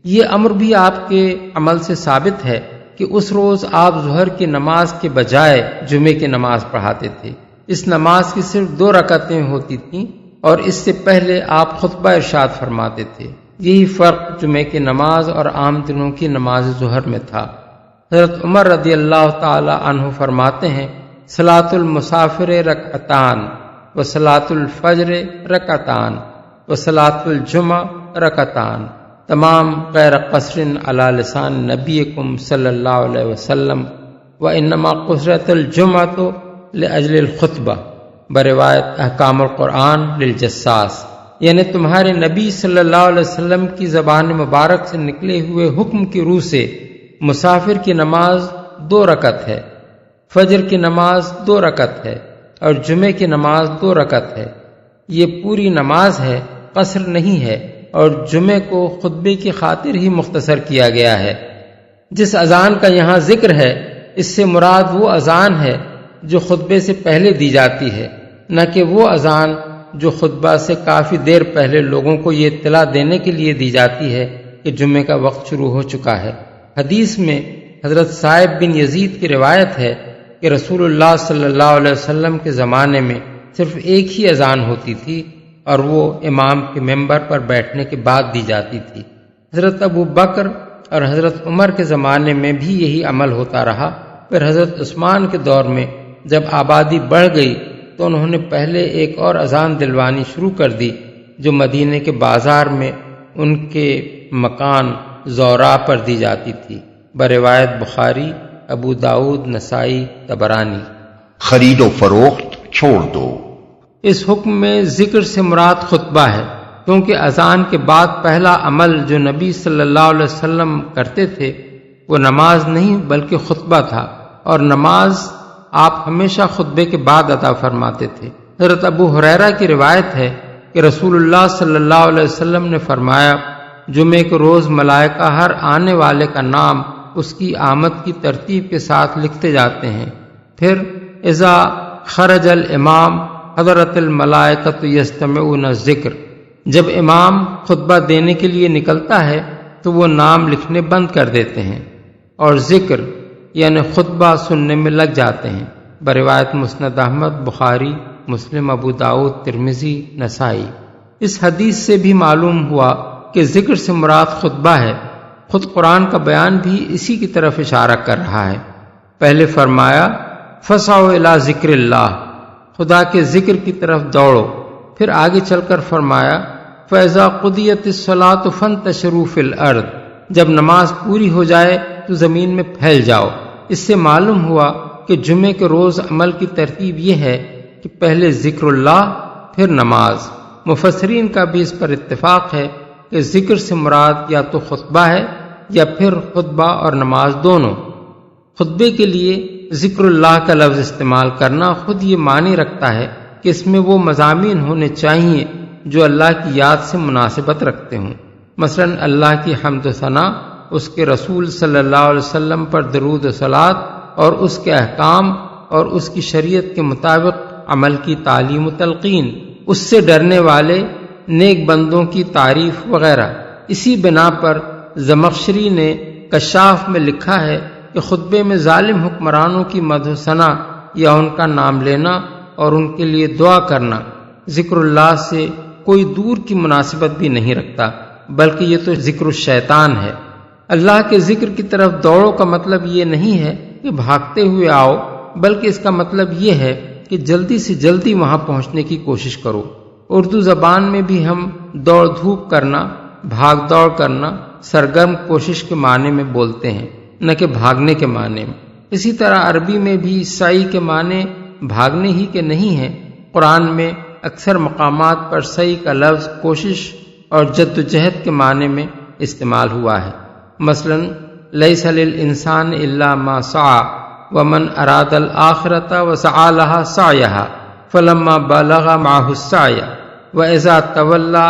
یہ امر بھی آپ کے عمل سے ثابت ہے کہ اس روز آپ ظہر کی نماز کے بجائے جمعے کی نماز پڑھاتے تھے۔ اس نماز کی صرف 2 رکعتیں ہوتی تھیں اور اس سے پہلے آپ خطبہ ارشاد فرماتے تھے۔ یہی فرق جمعے کی نماز اور عام دنوں کی نماز ظہر میں تھا۔ حضرت عمر رضی اللہ تعالی عنہ فرماتے ہیں، صلاۃ المسافر رکعتان و صلاۃ الفجر رکعتان و صلاۃ الجمعہ رکعتان، تمام غیر قصر علی لسان نبیکم صلی اللہ علیہ وسلم، وانما قصرت الجمعۃ لاجل الخطبہ بروایت احکام القرآن للجساس، یعنی تمہارے نبی صلی اللہ علیہ وسلم کی زبان مبارک سے نکلے ہوئے حکم کی روح سے مسافر کی نماز 2 رکعت ہے، فجر کی نماز 2 رکعت ہے اور جمعے کی نماز 2 رکعت ہے۔ یہ پوری نماز ہے، قصر نہیں ہے، اور جمعے کو خطبے کی خاطر ہی مختصر کیا گیا ہے۔ جس اذان کا یہاں ذکر ہے اس سے مراد وہ اذان ہے جو خطبے سے پہلے دی جاتی ہے، نہ کہ وہ اذان جو خطبہ سے کافی دیر پہلے لوگوں کو یہ اطلاع دینے کے لیے دی جاتی ہے کہ جمعے کا وقت شروع ہو چکا ہے۔ حدیث میں حضرت صائب بن یزید کی روایت ہے کہ رسول اللہ صلی اللہ علیہ وسلم کے زمانے میں صرف ایک ہی اذان ہوتی تھی اور وہ امام کے ممبر پر بیٹھنے کے بعد دی جاتی تھی۔ حضرت ابو بکر اور حضرت عمر کے زمانے میں بھی یہی عمل ہوتا رہا۔ پھر حضرت عثمان کے دور میں جب آبادی بڑھ گئی تو انہوں نے پہلے ایک اور اذان دلوانی شروع کر دی جو مدینے کے بازار میں ان کے مکان زورا پر دی جاتی تھی، بروایت بخاری، ابو داؤد، نسائی، طبرانی۔ خرید و فروخت چھوڑ دو۔ اس حکم میں ذکر سے مراد خطبہ ہے، کیونکہ اذان کے بعد پہلا عمل جو نبی صلی اللہ علیہ وسلم کرتے تھے وہ نماز نہیں بلکہ خطبہ تھا، اور نماز آپ ہمیشہ خطبے کے بعد ادا فرماتے تھے۔ حضرت ابو ہریرہ کی روایت ہے کہ رسول اللہ صلی اللہ علیہ وسلم نے فرمایا، جمعے کے روز ملائکہ ہر آنے والے کا نام اس کی آمد کی ترتیب کے ساتھ لکھتے جاتے ہیں۔ پھر اذا خرج الامام حضرت الملائکۃ یستمعون الذکر، جب امام خطبہ دینے کے لیے نکلتا ہے تو وہ نام لکھنے بند کر دیتے ہیں اور ذکر یعنی خطبہ سننے میں لگ جاتے ہیں، بروایت مسند احمد، بخاری، مسلم، ابو داؤد، ترمذی، نسائی۔ اس حدیث سے بھی معلوم ہوا کہ ذکر سے مراد خطبہ ہے۔ خود قرآن کا بیان بھی اسی کی طرف اشارہ کر رہا ہے۔ پہلے فرمایا فسعوا الی ذکر اللہ، خدا کے ذکر کی طرف دوڑو۔ پھر آگے چل کر فرمایا فاذا قضیت الصلاۃ فانتشروا فی الارض، جب نماز پوری ہو جائے تو زمین میں پھیل جاؤ۔ اس سے معلوم ہوا کہ جمعے کے روز عمل کی ترتیب یہ ہے کہ پہلے ذکر اللہ پھر نماز۔ مفسرین کا بھی اس پر اتفاق ہے کہ ذکر سے مراد یا تو خطبہ ہے یا پھر خطبہ اور نماز دونوں۔ خطبے کے لیے ذکر اللہ کا لفظ استعمال کرنا خود یہ معنی رکھتا ہے کہ اس میں وہ مضامین ہونے چاہیے جو اللہ کی یاد سے مناسبت رکھتے ہوں، مثلا اللہ کی حمد و ثنا، اس کے رسول صلی اللہ علیہ وسلم پر درود و صلات اور اس کے احکام اور اس کی شریعت کے مطابق عمل کی تعلیم و تلقین، اس سے ڈرنے والے نیک بندوں کی تعریف وغیرہ۔ اسی بنا پر زمخشری نے کشاف میں لکھا ہے کہ خطبے میں ظالم حکمرانوں کی مدح و ثنا یا ان کا نام لینا اور ان کے لیے دعا کرنا ذکر اللہ سے کوئی دور کی مناسبت بھی نہیں رکھتا، بلکہ یہ تو ذکر الشیطان ہے۔ اللہ کے ذکر کی طرف دوڑو کا مطلب یہ نہیں ہے کہ بھاگتے ہوئے آؤ، بلکہ اس کا مطلب یہ ہے کہ جلدی سے جلدی وہاں پہنچنے کی کوشش کرو۔ اردو زبان میں بھی ہم دوڑ دھوپ کرنا، بھاگ دوڑ کرنا سرگرم کوشش کے معنی میں بولتے ہیں، نہ کہ بھاگنے کے معنی میں۔ اسی طرح عربی میں بھی سعی کے معنی بھاگنے ہی کے نہیں ہیں۔ قرآن میں اکثر مقامات پر سعی کا لفظ کوشش اور جد و جہد کے معنی میں استعمال ہوا ہے۔ مثلا لیس للانسان الا ما سعى ومن اراد الآخرۃ وسعى لها سعيها فلما بلغ معه السعي واذا تولى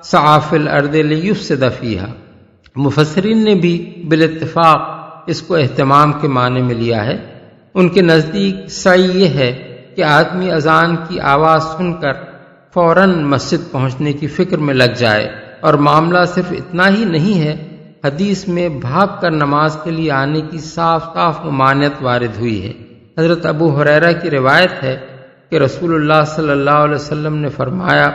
سعى في الارض ليفسد فيها۔ مفسرین نے بھی بالاتفاق اس کو اہتمام کے معنی میں لیا ہے۔ ان کے نزدیک سعی یہ ہے کہ آدمی اذان کی آواز سن کر فوراً مسجد پہنچنے کی فکر میں لگ جائے، اور معاملہ صرف اتنا ہی نہیں ہے۔ حدیث میں بھاگ کر نماز کے لیے آنے کی صاف صاف ممانعت وارد ہوئی ہے۔ حضرت ابو ہریرہ کی روایت ہے کہ رسول اللہ صلی اللہ علیہ وسلم نے فرمایا،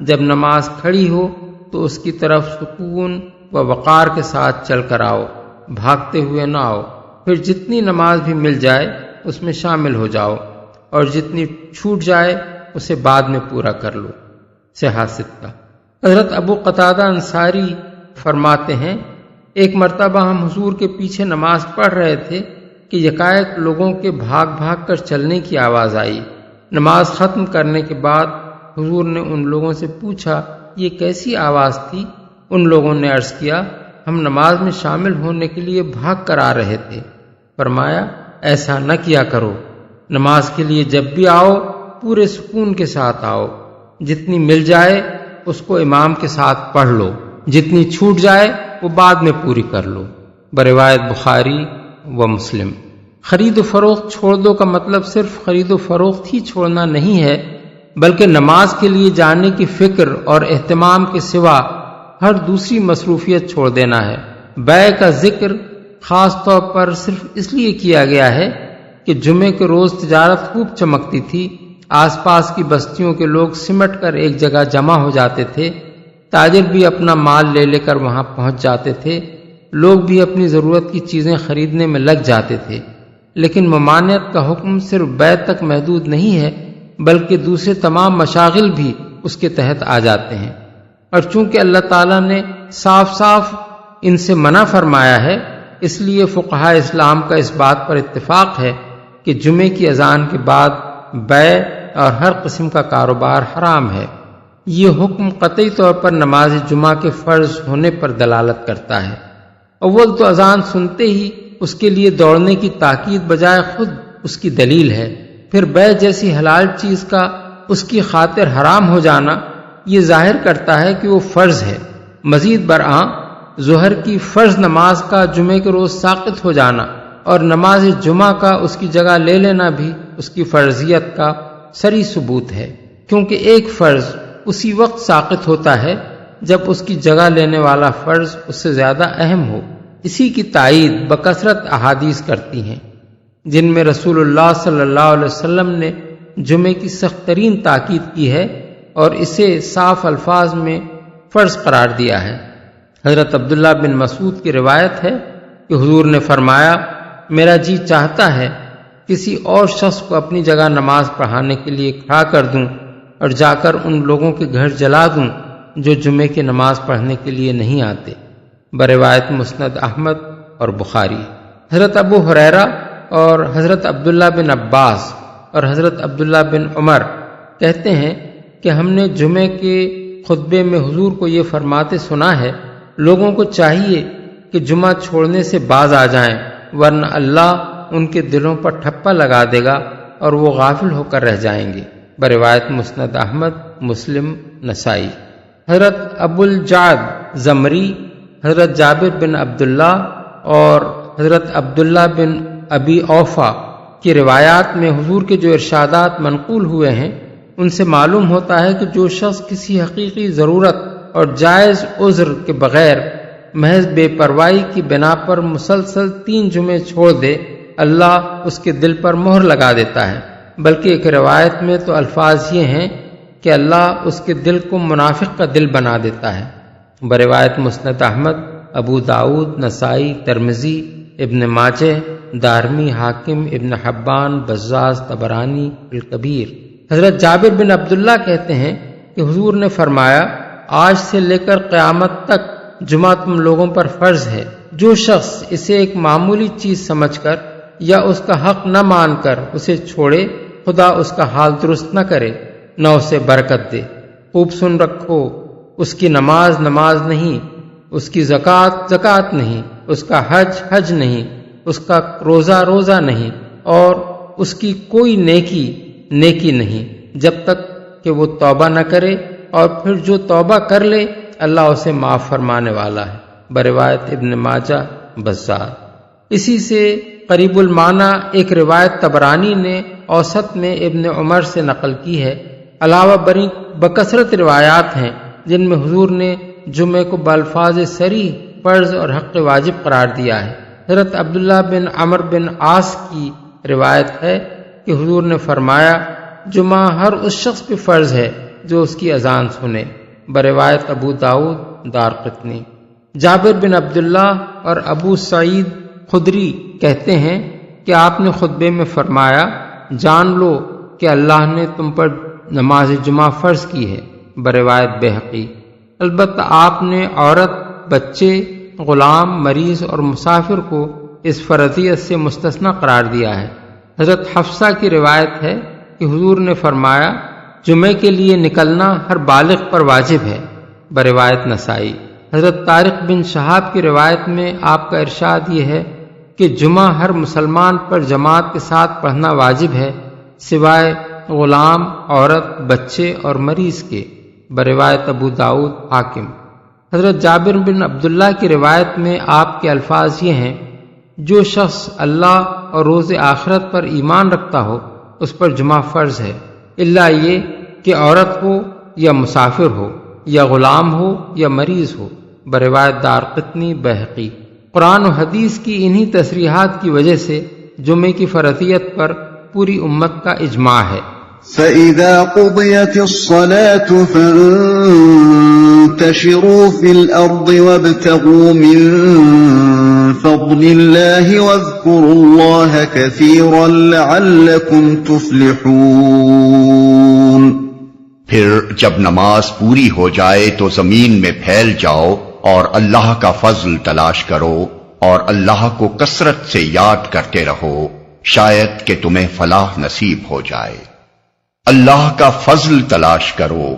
جب نماز کھڑی ہو تو اس کی طرف سکون و وقار کے ساتھ چل کر آؤ، بھاگتے ہوئے نہ آؤ۔ پھر جتنی نماز بھی مل جائے اس میں شامل ہو جاؤ، اور جتنی چھوٹ جائے اسے بعد میں پورا کر لو۔ صحاح ستہ۔ حضرت ابو قتادہ انصاری فرماتے ہیں، ایک مرتبہ ہم حضور کے پیچھے نماز پڑھ رہے تھے کہ یکایک لوگوں کے بھاگ بھاگ کر چلنے کی آواز آئی۔ نماز ختم کرنے کے بعد حضور نے ان لوگوں سے پوچھا، یہ کیسی آواز تھی؟ ان لوگوں نے عرض کیا، ہم نماز میں شامل ہونے کے لیے بھاگ کر آ رہے تھے۔ فرمایا، ایسا نہ کیا کرو، نماز کے لیے جب بھی آؤ پورے سکون کے ساتھ آؤ، جتنی مل جائے اس کو امام کے ساتھ پڑھ لو، جتنی چھوٹ جائے وہ بعد میں پوری کر لو۔ بروایت بخاری و مسلم۔ خرید و فروخت چھوڑ دو کا مطلب صرف خرید و فروخت ہی چھوڑنا نہیں ہے، بلکہ نماز کے لیے جانے کی فکر اور اہتمام کے سوا ہر دوسری مصروفیت چھوڑ دینا ہے۔ بیع کا ذکر خاص طور پر صرف اس لیے کیا گیا ہے کہ جمعے کے روز تجارت خوب چمکتی تھی، آس پاس کی بستیوں کے لوگ سمٹ کر ایک جگہ جمع ہو جاتے تھے، تاجر بھی اپنا مال لے لے کر وہاں پہنچ جاتے تھے، لوگ بھی اپنی ضرورت کی چیزیں خریدنے میں لگ جاتے تھے۔ لیکن ممانعت کا حکم صرف بیع تک محدود نہیں ہے، بلکہ دوسرے تمام مشاغل بھی اس کے تحت آ جاتے ہیں۔ اور چونکہ اللہ تعالیٰ نے صاف صاف ان سے منع فرمایا ہے، اس لیے فقہاء اسلام کا اس بات پر اتفاق ہے کہ جمعے کی اذان کے بعد بیع اور ہر قسم کا کاروبار حرام ہے۔ یہ حکم قطعی طور پر نماز جمعہ کے فرض ہونے پر دلالت کرتا ہے۔ اول تو اذان سنتے ہی اس کے لیے دوڑنے کی تاکید بجائے خود اس کی دلیل ہے، پھر بیع جیسی حلال چیز کا اس کی خاطر حرام ہو جانا یہ ظاہر کرتا ہے کہ وہ فرض ہے۔ مزید برآں ظہر کی فرض نماز کا جمعے کے روز ساقط ہو جانا اور نماز جمعہ کا اس کی جگہ لے لینا بھی اس کی فرضیت کا صریح ثبوت ہے، کیونکہ ایک فرض اسی وقت ساقط ہوتا ہے جب اس کی جگہ لینے والا فرض اس سے زیادہ اہم ہو۔ اسی کی تائید بکثرت احادیث کرتی ہیں، جن میں رسول اللہ صلی اللہ علیہ وسلم نے جمعے کی سخت ترین تاکید کی ہے اور اسے صاف الفاظ میں فرض قرار دیا ہے۔ حضرت عبداللہ بن مسعود کی روایت ہے کہ حضور نے فرمایا، میرا جی چاہتا ہے کسی اور شخص کو اپنی جگہ نماز پڑھانے کے لیے کھڑا کر دوں اور جا کر ان لوگوں کے گھر جلا دوں جو جمعے کی نماز پڑھنے کے لیے نہیں آتے۔ بروایت مسند احمد اور بخاری۔ حضرت ابو ہریرہ اور حضرت عبداللہ بن عباس اور حضرت عبداللہ بن عمر کہتے ہیں کہ ہم نے جمعے کے خطبے میں حضور کو یہ فرماتے سنا ہے، لوگوں کو چاہیے کہ جمعہ چھوڑنے سے باز آ جائیں، ورنہ اللہ ان کے دلوں پر ٹھپا لگا دے گا اور وہ غافل ہو کر رہ جائیں گے۔ بروایت مسند احمد، مسلم، نسائی۔ حضرت ابو الجعد زمری، حضرت جابر بن عبداللہ اور حضرت عبداللہ بن ابی اوفا کی روایات میں حضور کے جو ارشادات منقول ہوئے ہیں ان سے معلوم ہوتا ہے کہ جو شخص کسی حقیقی ضرورت اور جائز عذر کے بغیر محض بے پرواہی کی بنا پر مسلسل 3 جمعے چھوڑ دے، اللہ اس کے دل پر مہر لگا دیتا ہے۔ بلکہ ایک روایت میں تو الفاظ یہ ہیں کہ اللہ اس کے دل کو منافق کا دل بنا دیتا ہے۔ بروایت مسند احمد، ابو داؤد، نسائی، ترمذی، ابن ماجہ دارمی، حاکم، ابن حبان، بزاز، طبرانی الکبیر۔ حضرت جابر بن عبداللہ کہتے ہیں کہ حضور نے فرمایا، آج سے لے کر قیامت تک جمعہ تم لوگوں پر فرض ہے۔ جو شخص اسے ایک معمولی چیز سمجھ کر یا اس کا حق نہ مان کر اسے چھوڑے، خدا اس کا حال درست نہ کرے، نہ اسے برکت دے۔ خوب سن رکھو، اس کی نماز نماز نہیں، اس کی زکوٰۃ زکوٰۃ نہیں، اس کا حج حج نہیں، اس کا روزہ روزہ نہیں، اور اس کی کوئی نیکی نیکی نہیں، جب تک کہ وہ توبہ نہ کرے، اور پھر جو توبہ کر لے اللہ اسے معاف فرمانے والا ہے۔ بروایت ابن ماجہ، بزار۔ اسی سے قریب المعنی ایک روایت طبرانی نے اوسط میں ابن عمر سے نقل کی ہے۔ علاوہ بری بکثرت روایات ہیں جن میں حضور نے جمعے کو بالفاظ صریح فرض اور حق واجب قرار دیا ہے۔ حضرت عبداللہ بن عمر بن عاص کی روایت ہے کہ حضور نے فرمایا، جمعہ ہر اس شخص پہ فرض ہے جو اس کی اذان سنے۔ بروایت ابو داؤد، دارقطنی۔ جابر بن عبداللہ اور ابو سعید خدری کہتے ہیں کہ آپ نے خطبے میں فرمایا، جان لو کہ اللہ نے تم پر نماز جمعہ فرض کی ہے۔ بروایت بہقی۔ البتہ آپ نے عورت، بچے، غلام، مریض اور مسافر کو اس فرضیت سے مستثنی قرار دیا ہے۔ حضرت حفصہ کی روایت ہے کہ حضور نے فرمایا، جمعے کے لیے نکلنا ہر بالغ پر واجب ہے۔ بروایت نسائی۔ حضرت طارق بن شہاب کی روایت میں آپ کا ارشاد یہ ہے کہ جمعہ ہر مسلمان پر جماعت کے ساتھ پڑھنا واجب ہے، سوائے غلام، عورت، بچے اور مریض کے۔ بروایت ابو داؤد، حاکم۔ حضرت جابر بن عبداللہ کی روایت میں آپ کے الفاظ یہ ہیں، جو شخص اللہ اور روز آخرت پر ایمان رکھتا ہو اس پر جمعہ فرض ہے، الا یہ کہ عورت ہو یا مسافر ہو یا غلام ہو یا مریض ہو۔ بروایت دارقطنی، بہقی۔ قرآن و حدیث کی انہی تصریحات کی وجہ سے جمعے کی فرضیت پر پوری امت کا اجماع ہے۔ فَإِذَا قُضِيَتِ الصَّلَاةُ فَانتَشِرُوا فِي الْأَرْضِ وَابْتَغُوا مِن فَضْلِ اللَّهِ وَاذْكُرُوا اللَّهَ كَثِيرًا لَعَلَّكُمْ تُفْلِحُونَ۔ پھر جب نماز پوری ہو جائے تو زمین میں پھیل جاؤ اور اللہ کا فضل تلاش کرو، اور اللہ کو کثرت سے یاد کرتے رہو، شاید کہ تمہیں فلاح نصیب ہو جائے۔ اللہ کا فضل تلاش کرو۔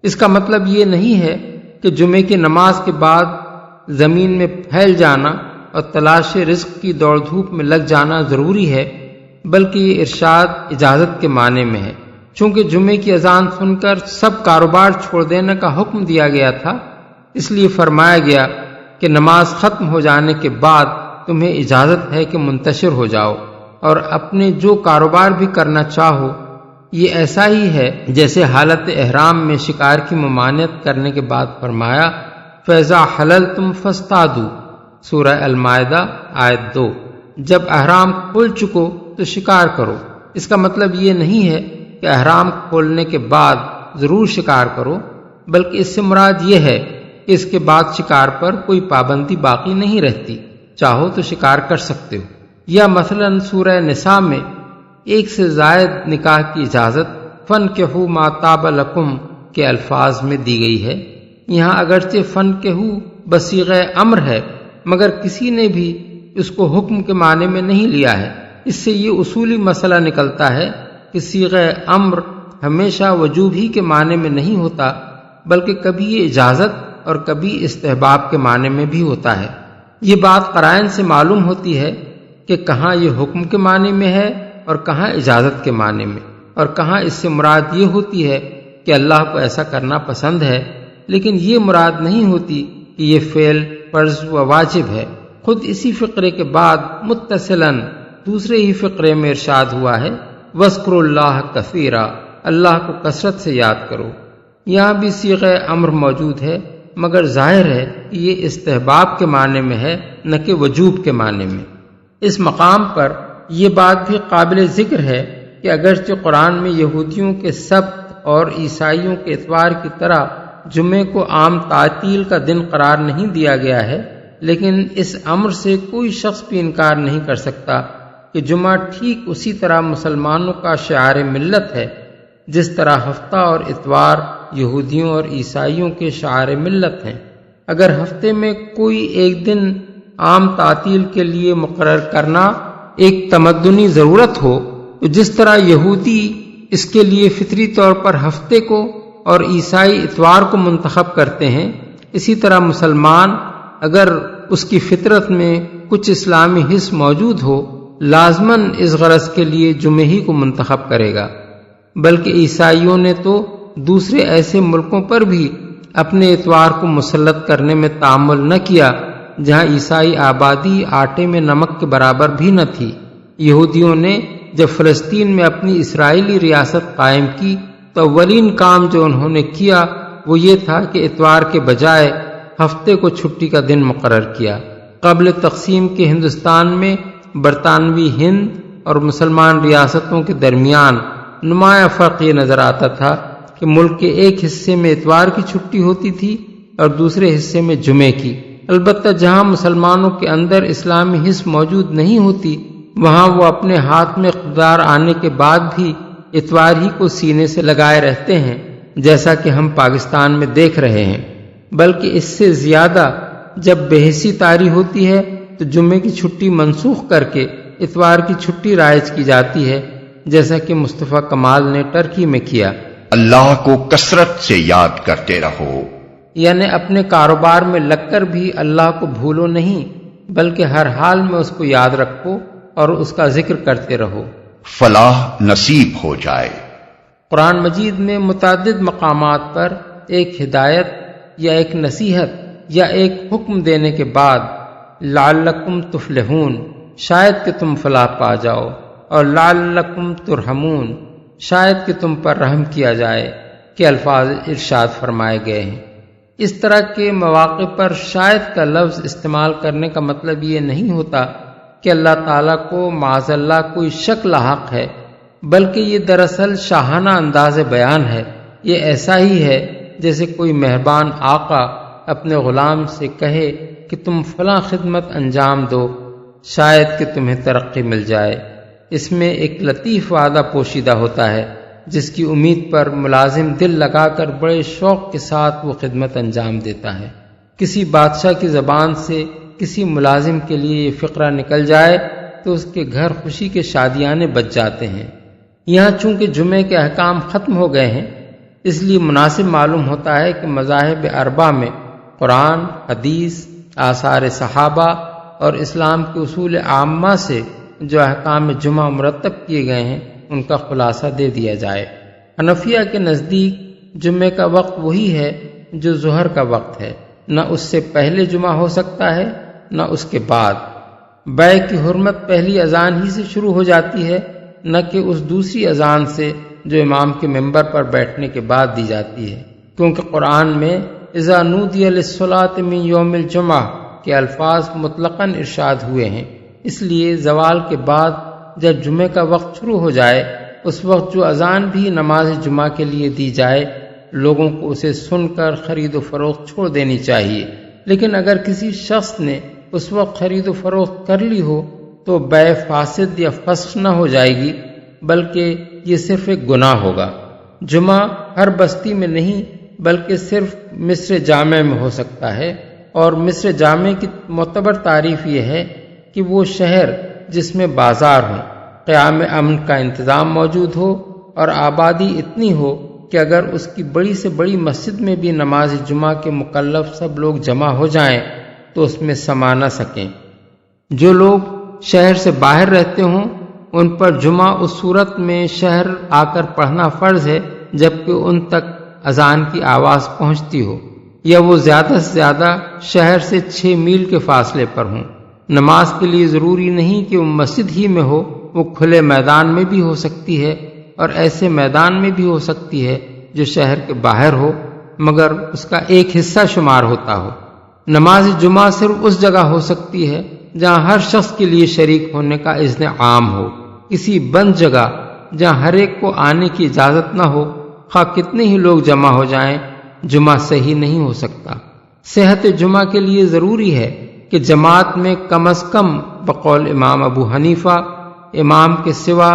اس کا مطلب یہ نہیں ہے کہ جمعے کی نماز کے بعد زمین میں پھیل جانا اور تلاش رزق کی دوڑ دھوپ میں لگ جانا ضروری ہے، بلکہ یہ ارشاد اجازت کے معنی میں ہے۔ چونکہ جمعے کی اذان سن کر سب کاروبار چھوڑ دینے کا حکم دیا گیا تھا، اس لیے فرمایا گیا کہ نماز ختم ہو جانے کے بعد تمہیں اجازت ہے کہ منتشر ہو جاؤ اور اپنے جو کاروبار بھی کرنا چاہو۔ یہ ایسا ہی ہے جیسے حالت احرام میں شکار کی ممانعت کرنے کے بعد فرمایا، فَإِذَا حَلَلْتُمْ فَاصْطَادُوا، سورہ المائدہ آیت 2۔ جب احرام کھول چکو تو شکار کرو۔ اس کا مطلب یہ نہیں ہے کہ احرام کھولنے کے بعد ضرور شکار کرو، بلکہ اس سے مراد یہ ہے کہ اس کے بعد شکار پر کوئی پابندی باقی نہیں رہتی، چاہو تو شکار کر سکتے ہو۔ یا مثلا سورہ نساء میں ایک سے زائد نکاح کی اجازت فَانْكِحُوا مَا طَابَ لَكُمْ کے الفاظ میں دی گئی ہے۔ یہاں اگرچہ فَانْكِحُوا بصیغہ امر ہے، مگر کسی نے بھی اس کو حکم کے معنی میں نہیں لیا ہے۔ اس سے یہ اصولی مسئلہ نکلتا ہے کہ صیغہ امر ہمیشہ وجوب ہی کے معنی میں نہیں ہوتا، بلکہ کبھی یہ اجازت اور کبھی استحباب کے معنی میں بھی ہوتا ہے۔ یہ بات قرائن سے معلوم ہوتی ہے کہ کہاں یہ حکم کے معنی میں ہے اور کہاں اجازت کے معنی میں، اور کہاں اس سے مراد یہ ہوتی ہے کہ اللہ کو ایسا کرنا پسند ہے، لیکن یہ مراد نہیں ہوتی کہ یہ فعل فرض و واجب ہے۔ خود اسی فقرے کے بعد متصلاً دوسرے ہی فقرے میں ارشاد ہوا ہے، وَاذْكُرُوا اللَّهَ كَثِيرًا، اللہ کو کثرت سے یاد کرو۔ یہاں بھی صیغہ امر موجود ہے، مگر ظاہر ہے کہ یہ استحباب کے معنی میں ہے، نہ کہ وجوب کے معنی میں۔ اس مقام پر یہ بات بھی قابل ذکر ہے کہ اگرچہ قرآن میں یہودیوں کے سبت اور عیسائیوں کے اتوار کی طرح جمعے کو عام تعطیل کا دن قرار نہیں دیا گیا ہے، لیکن اس امر سے کوئی شخص بھی انکار نہیں کر سکتا کہ جمعہ ٹھیک اسی طرح مسلمانوں کا شعار ملت ہے جس طرح ہفتہ اور اتوار یہودیوں اور عیسائیوں کے شعار ملت ہیں۔ اگر ہفتے میں کوئی ایک دن عام تعطیل کے لیے مقرر کرنا ایک تمدنی ضرورت ہو تو جس طرح یہودی اس کے لیے فطری طور پر ہفتے کو اور عیسائی اتوار کو منتخب کرتے ہیں، اسی طرح مسلمان اگر اس کی فطرت میں کچھ اسلامی حص موجود ہو لازماً اس غرض کے لیے جمعے ہی کو منتخب کرے گا۔ بلکہ عیسائیوں نے تو دوسرے ایسے ملکوں پر بھی اپنے اتوار کو مسلط کرنے میں تعامل نہ کیا جہاں عیسائی آبادی آٹے میں نمک کے برابر بھی نہ تھی۔ یہودیوں نے جب فلسطین میں اپنی اسرائیلی ریاست قائم کی تو اولین کام جو انہوں نے کیا وہ یہ تھا کہ اتوار کے بجائے ہفتے کو چھٹی کا دن مقرر کیا۔ قبل تقسیم کے ہندوستان میں برطانوی ہند اور مسلمان ریاستوں کے درمیان نمایاں فرق یہ نظر آتا تھا کہ ملک کے ایک حصے میں اتوار کی چھٹی ہوتی تھی اور دوسرے حصے میں جمعے کی۔ البتہ جہاں مسلمانوں کے اندر اسلامی حص موجود نہیں ہوتی وہاں وہ اپنے ہاتھ میں اقتدار آنے کے بعد بھی اتوار ہی کو سینے سے لگائے رہتے ہیں، جیسا کہ ہم پاکستان میں دیکھ رہے ہیں۔ بلکہ اس سے زیادہ جب بحثی طاری ہوتی ہے تو جمعے کی چھٹی منسوخ کر کے اتوار کی چھٹی رائج کی جاتی ہے، جیسا کہ مصطفیٰ کمال نے ٹرکی میں کیا۔ اللہ کو کثرت سے یاد کرتے رہو، یعنی اپنے کاروبار میں لگ کر بھی اللہ کو بھولو نہیں بلکہ ہر حال میں اس کو یاد رکھو اور اس کا ذکر کرتے رہو، فلاح نصیب ہو جائے۔ قرآن مجید میں متعدد مقامات پر ایک ہدایت یا ایک نصیحت یا ایک حکم دینے کے بعد لعلکم تفلحون شاید کہ تم فلاح پا جاؤ اور لعلکم ترحمون شاید کہ تم پر رحم کیا جائے کے الفاظ ارشاد فرمائے گئے ہیں۔ اس طرح کے مواقع پر شاید کا لفظ استعمال کرنے کا مطلب یہ نہیں ہوتا کہ اللہ تعالیٰ کو معاذ اللہ کوئی شک لاحق ہے، بلکہ یہ دراصل شاہانہ انداز بیان ہے۔ یہ ایسا ہی ہے جیسے کوئی مہربان آقا اپنے غلام سے کہے کہ تم فلاں خدمت انجام دو شاید کہ تمہیں ترقی مل جائے۔ اس میں ایک لطیف وعدہ پوشیدہ ہوتا ہے جس کی امید پر ملازم دل لگا کر بڑے شوق کے ساتھ وہ خدمت انجام دیتا ہے۔ کسی بادشاہ کی زبان سے کسی ملازم کے لیے یہ فقرہ نکل جائے تو اس کے گھر خوشی کے شادیانے بچ جاتے ہیں۔ یہاں چونکہ جمعے کے احکام ختم ہو گئے ہیں اس لیے مناسب معلوم ہوتا ہے کہ مذاہب اربعہ میں قرآن، حدیث، آثار صحابہ اور اسلام کے اصول عامہ سے جو احکام جمعہ مرتب کیے گئے ہیں ان کا خلاصہ دے دیا جائے۔ حنفیہ کے نزدیک جمعے کا وقت وہی ہے جو ظہر کا وقت ہے، نہ اس سے پہلے جمعہ ہو سکتا ہے نہ اس کے بعد۔ بیع کی حرمت پہلی اذان ہی سے شروع ہو جاتی ہے، نہ کہ اس دوسری اذان سے جو امام کے ممبر پر بیٹھنے کے بعد دی جاتی ہے، کیونکہ قرآن میں اذا نودی للصلاۃ من یوم الجمعہ کے الفاظ مطلقاً ارشاد ہوئے ہیں۔ اس لیے زوال کے بعد جب جمعے کا وقت شروع ہو جائے اس وقت جو اذان بھی نماز جمعہ کے لیے دی جائے لوگوں کو اسے سن کر خرید و فروخت چھوڑ دینی چاہیے۔ لیکن اگر کسی شخص نے اس وقت خرید و فروخت کر لی ہو تو بیع فاسد یا فسخ نہ ہو جائے گی بلکہ یہ صرف ایک گناہ ہوگا۔ جمعہ ہر بستی میں نہیں بلکہ صرف مصر جامع میں ہو سکتا ہے، اور مصر جامع کی معتبر تعریف یہ ہے کہ وہ شہر جس میں بازار ہوں، قیام امن کا انتظام موجود ہو اور آبادی اتنی ہو کہ اگر اس کی بڑی سے بڑی مسجد میں بھی نماز جمعہ کے مکلف سب لوگ جمع ہو جائیں تو اس میں سما نہ سکیں۔ جو لوگ شہر سے باہر رہتے ہوں ان پر جمعہ اس صورت میں شہر آ کر پڑھنا فرض ہے جبکہ ان تک اذان کی آواز پہنچتی ہو، یا وہ زیادہ سے زیادہ شہر سے 6 میل کے فاصلے پر ہوں۔ نماز کے لیے ضروری نہیں کہ وہ مسجد ہی میں ہو، وہ کھلے میدان میں بھی ہو سکتی ہے اور ایسے میدان میں بھی ہو سکتی ہے جو شہر کے باہر ہو مگر اس کا ایک حصہ شمار ہوتا ہو۔ نماز جمعہ صرف اس جگہ ہو سکتی ہے جہاں ہر شخص کے لیے شریک ہونے کا اذن عام ہو۔ کسی بند جگہ جہاں ہر ایک کو آنے کی اجازت نہ ہو، خواہ کتنے ہی لوگ جمع ہو جائیں، جمعہ صحیح نہیں ہو سکتا۔ صحت جمعہ کے لیے ضروری ہے کہ جماعت میں کم از کم بقول امام ابو حنیفہ امام کے سوا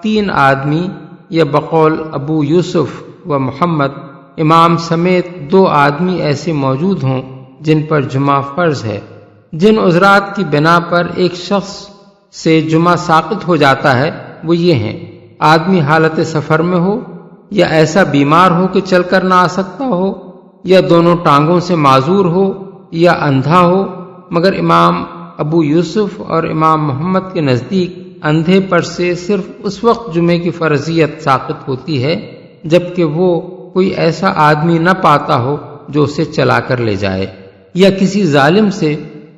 3 آدمی یا بقول ابو یوسف و محمد امام سمیت 2 آدمی ایسے موجود ہوں جن پر جمعہ فرض ہے۔ جن عذرات کی بنا پر ایک شخص سے جمعہ ساقط ہو جاتا ہے وہ یہ ہیں: آدمی حالت سفر میں ہو، یا ایسا بیمار ہو کہ چل کر نہ آ سکتا ہو، یا دونوں ٹانگوں سے معذور ہو، یا اندھا ہو۔ مگر امام ابو یوسف اور امام محمد کے نزدیک اندھے پر سے صرف اس وقت جمعے کی فرضیت ساقط ہوتی ہے جبکہ وہ کوئی ایسا آدمی نہ پاتا ہو جو اسے چلا کر لے جائے، یا کسی ظالم سے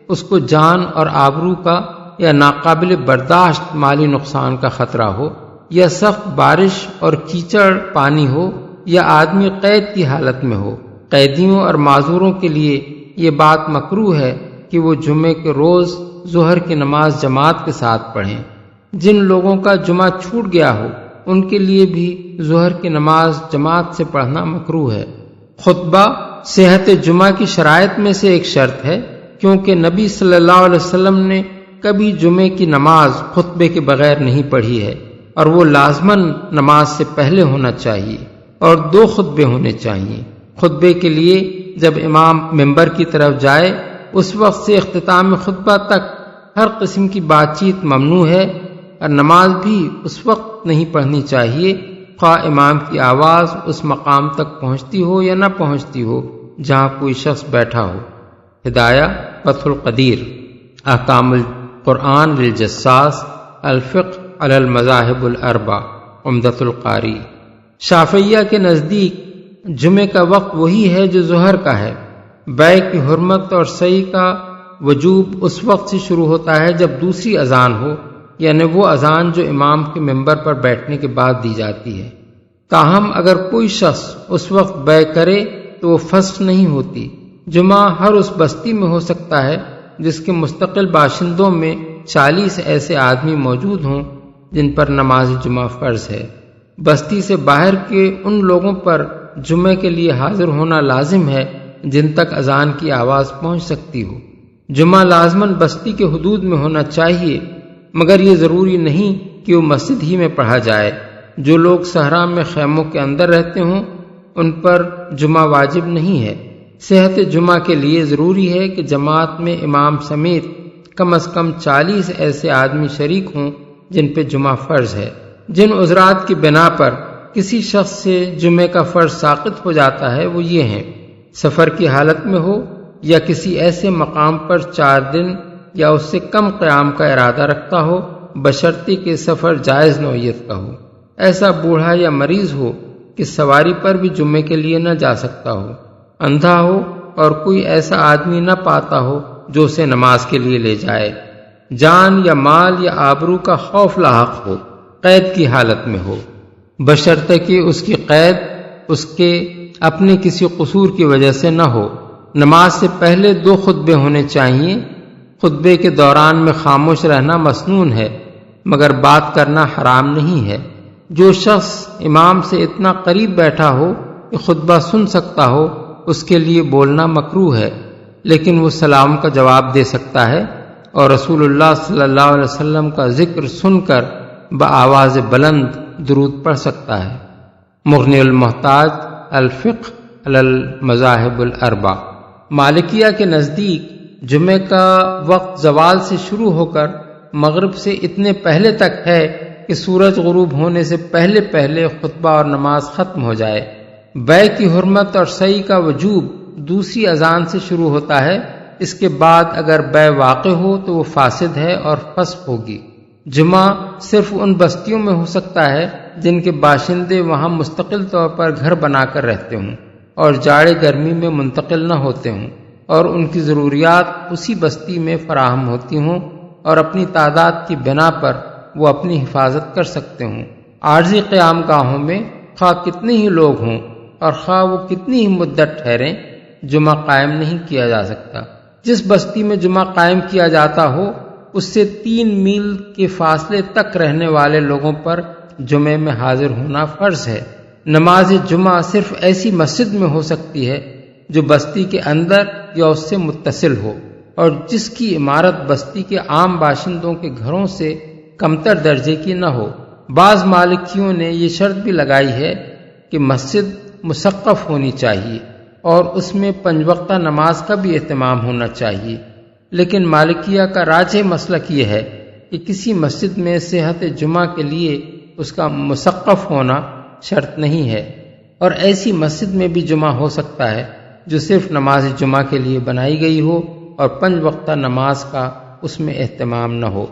اس کو جان اور آبرو کا یا ناقابل برداشت مالی نقصان کا خطرہ ہو، یا سخت بارش اور کیچڑ پانی ہو، یا آدمی قید کی حالت میں ہو۔ قیدیوں اور معذوروں کے لیے یہ بات مکروہ ہے کہ وہ جمعے کے روز ظہر کی نماز جماعت کے ساتھ پڑھیں۔ جن لوگوں کا جمعہ چھوٹ گیا ہو ان کے لیے بھی ظہر کی نماز جماعت سے پڑھنا مکروہ ہے۔ خطبہ صحت جمعہ کی شرائط میں سے ایک شرط ہے، کیونکہ نبی صلی اللہ علیہ وسلم نے کبھی جمعے کی نماز خطبے کے بغیر نہیں پڑھی ہے، اور وہ لازماً نماز سے پہلے ہونا چاہیے، اور 2 خطبے ہونے چاہیے۔ خطبے کے لیے جب امام ممبر کی طرف جائے اس وقت سے اختتام خطبہ تک ہر قسم کی بات چیت ممنوع ہے، اور نماز بھی اس وقت نہیں پڑھنی چاہیے خواہ امام کی آواز اس مقام تک پہنچتی ہو یا نہ پہنچتی ہو جہاں کوئی شخص بیٹھا ہو۔ ہدایہ فتح القدیر، احکام القرآن للجساس، الفقہ علی المذاہب الاربع، عمدۃ القاری۔ شافعیہ کے نزدیک جمعے کا وقت وہی ہے جو ظہر کا ہے۔ بیع کی حرمت اور سعی کا وجوب اس وقت سے شروع ہوتا ہے جب دوسری اذان ہو، یعنی وہ اذان جو امام کے ممبر پر بیٹھنے کے بعد دی جاتی ہے۔ تاہم اگر کوئی شخص اس وقت بیع کرے تو وہ فسخ نہیں ہوتی۔ جمعہ ہر اس بستی میں ہو سکتا ہے جس کے مستقل باشندوں میں 40 ایسے آدمی موجود ہوں جن پر نماز جمعہ فرض ہے۔ بستی سے باہر کے ان لوگوں پر جمعے کے لیے حاضر ہونا لازم ہے جن تک اذان کی آواز پہنچ سکتی ہو۔ جمعہ لازماً بستی کے حدود میں ہونا چاہیے، مگر یہ ضروری نہیں کہ وہ مسجد ہی میں پڑھا جائے۔ جو لوگ صحرا میں خیموں کے اندر رہتے ہوں ان پر جمعہ واجب نہیں ہے۔ صحت جمعہ کے لیے ضروری ہے کہ جماعت میں امام سمیت کم از کم 40 ایسے آدمی شریک ہوں جن پہ جمعہ فرض ہے۔ جن عذرات کی بنا پر کسی شخص سے جمعے کا فرض ساقط ہو جاتا ہے وہ یہ ہیں: سفر کی حالت میں ہو، یا کسی ایسے مقام پر 4 دن یا اس سے کم قیام کا ارادہ رکھتا ہو بشرطی کہ سفر جائز نوعیت کا ہو، ایسا بوڑھا یا مریض ہو کہ سواری پر بھی جمعے کے لیے نہ جا سکتا ہو، اندھا ہو اور کوئی ایسا آدمی نہ پاتا ہو جو اسے نماز کے لیے لے جائے، جان یا مال یا آبرو کا خوف لاحق ہو، قید کی حالت میں ہو، بشرطے کہ اس کی قید اس کے اپنے کسی قصور کی وجہ سے نہ ہو۔ نماز سے پہلے 2 خطبے ہونے چاہیے۔ خطبے کے دوران میں خاموش رہنا مسنون ہے مگر بات کرنا حرام نہیں ہے۔ جو شخص امام سے اتنا قریب بیٹھا ہو کہ خطبہ سن سکتا ہو اس کے لیے بولنا مکروہ ہے، لیکن وہ سلام کا جواب دے سکتا ہے اور رسول اللہ صلی اللہ علیہ وسلم کا ذکر سن کر بآواز بلند درود پڑھ سکتا ہے۔ مغنی المحتاج، الفقہ علی المذاہب الاربع۔ مالکیہ کے نزدیک جمعے کا وقت زوال سے شروع ہو کر مغرب سے اتنے پہلے تک ہے کہ سورج غروب ہونے سے پہلے پہلے خطبہ اور نماز ختم ہو جائے۔ بیع کی حرمت اور سعی کا وجوب دوسری اذان سے شروع ہوتا ہے۔ اس کے بعد اگر بیع واقع ہو تو وہ فاسد ہے اور فسخ ہوگی۔ جمعہ صرف ان بستیوں میں ہو سکتا ہے جن کے باشندے وہاں مستقل طور پر گھر بنا کر رہتے ہوں اور جاڑے گرمی میں منتقل نہ ہوتے ہوں، اور ان کی ضروریات اسی بستی میں فراہم ہوتی ہوں اور اپنی تعداد کی بنا پر وہ اپنی حفاظت کر سکتے ہوں۔ عارضی قیام گاہوں میں خواہ کتنے ہی لوگ ہوں اور خواہ وہ کتنی ہی مدت ٹھہریں، جمعہ قائم نہیں کیا جا سکتا۔ جس بستی میں جمعہ قائم کیا جاتا ہو اس سے 3 میل کے فاصلے تک رہنے والے لوگوں پر جمعے میں حاضر ہونا فرض ہے۔ نماز جمعہ صرف ایسی مسجد میں ہو سکتی ہے جو بستی کے اندر یا اس سے متصل ہو اور جس کی عمارت بستی کے عام باشندوں کے گھروں سے کمتر درجے کی نہ ہو۔ بعض مالکیوں نے یہ شرط بھی لگائی ہے کہ مسجد مسقف ہونی چاہیے اور اس میں 5 وقتہ نماز کا بھی اہتمام ہونا چاہیے، لیکن مالکیہ کا راجح مسلک یہ ہے کہ کسی مسجد میں صحت جمعہ کے لیے اس کا مسقف ہونا شرط نہیں ہے، اور ایسی مسجد میں بھی جمعہ ہو سکتا ہے جو صرف نماز جمعہ کے لیے بنائی گئی ہو اور 5 وقتہ نماز کا اس میں اہتمام نہ ہو۔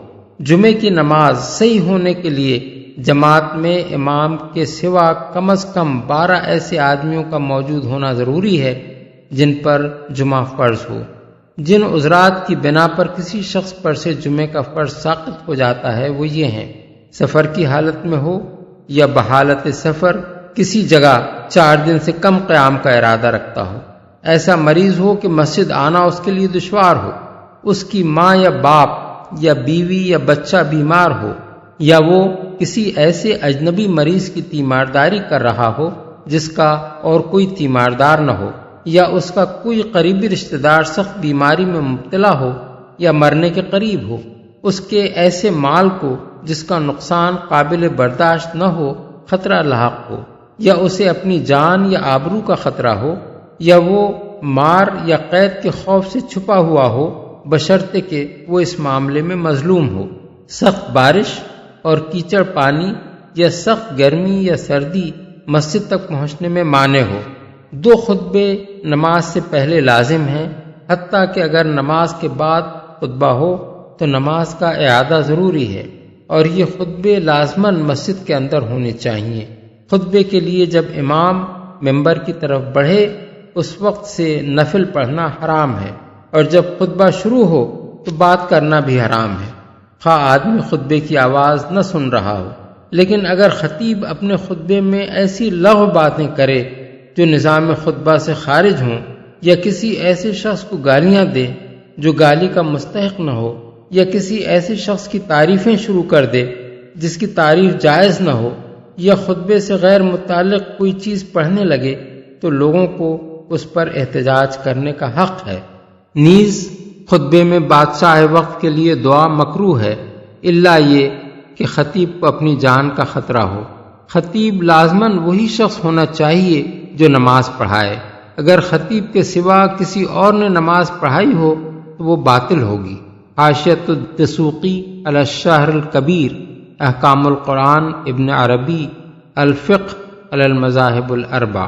جمعے کی نماز صحیح ہونے کے لیے جماعت میں امام کے سوا کم از کم 12 ایسے آدمیوں کا موجود ہونا ضروری ہے جن پر جمعہ فرض ہو۔ جن عذرات کی بنا پر کسی شخص پر سے جمعے کا فرض ساقط ہو جاتا ہے وہ یہ ہیں: سفر کی حالت میں ہو یا بحالت سفر کسی جگہ 4 دن سے کم قیام کا ارادہ رکھتا ہو، ایسا مریض ہو کہ مسجد آنا اس کے لیے دشوار ہو، اس کی ماں یا باپ یا بیوی یا بچہ بیمار ہو، یا وہ کسی ایسے اجنبی مریض کی تیمارداری کر رہا ہو جس کا اور کوئی تیماردار نہ ہو، یا اس کا کوئی قریبی رشتہ دار سخت بیماری میں مبتلا ہو یا مرنے کے قریب ہو، اس کے ایسے مال کو جس کا نقصان قابل برداشت نہ ہو خطرہ لاحق ہو، یا اسے اپنی جان یا آبرو کا خطرہ ہو، یا وہ مار یا قید کے خوف سے چھپا ہوا ہو بشرطے کہ وہ اس معاملے میں مظلوم ہو، سخت بارش اور کیچڑ پانی یا سخت گرمی یا سردی مسجد تک پہنچنے میں مانع ہو۔ 2 خطبے نماز سے پہلے لازم ہیں، حتیٰ کہ اگر نماز کے بعد خطبہ ہو تو نماز کا اعادہ ضروری ہے، اور یہ خطبے لازماً مسجد کے اندر ہونے چاہیے۔ خطبے کے لیے جب امام ممبر کی طرف بڑھے اس وقت سے نفل پڑھنا حرام ہے، اور جب خطبہ شروع ہو تو بات کرنا بھی حرام ہے، خواہ آدمی خطبے کی آواز نہ سن رہا ہو۔ لیکن اگر خطیب اپنے خطبے میں ایسی لغو باتیں کرے جو نظام خطبہ سے خارج ہوں، یا کسی ایسے شخص کو گالیاں دے جو گالی کا مستحق نہ ہو، یا کسی ایسے شخص کی تعریفیں شروع کر دے جس کی تعریف جائز نہ ہو، یا خطبے سے غیر متعلق کوئی چیز پڑھنے لگے تو لوگوں کو اس پر احتجاج کرنے کا حق ہے۔ نیز خطبے میں بادشاہ وقت کے لیے دعا مکروہ ہے، الا یہ کہ خطیب کو اپنی جان کا خطرہ ہو۔ خطیب لازماً وہی شخص ہونا چاہیے جو نماز پڑھائے، اگر خطیب کے سوا کسی اور نے نماز پڑھائی ہو تو وہ باطل ہوگی۔ حاشیۃ الدسوقی علی الشہر الکبیر، احکام القرآن ابن عربی، الفقہ علی المذاہب الاربع۔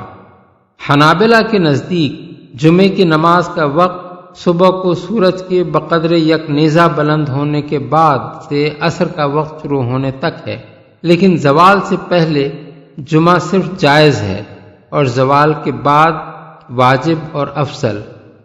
حنابلہ کے نزدیک جمعے کی نماز کا وقت صبح کو سورج کے بقدر یک نیزہ بلند ہونے کے بعد سے عصر کا وقت شروع ہونے تک ہے، لیکن زوال سے پہلے جمعہ صرف جائز ہے اور زوال کے بعد واجب اور افضل۔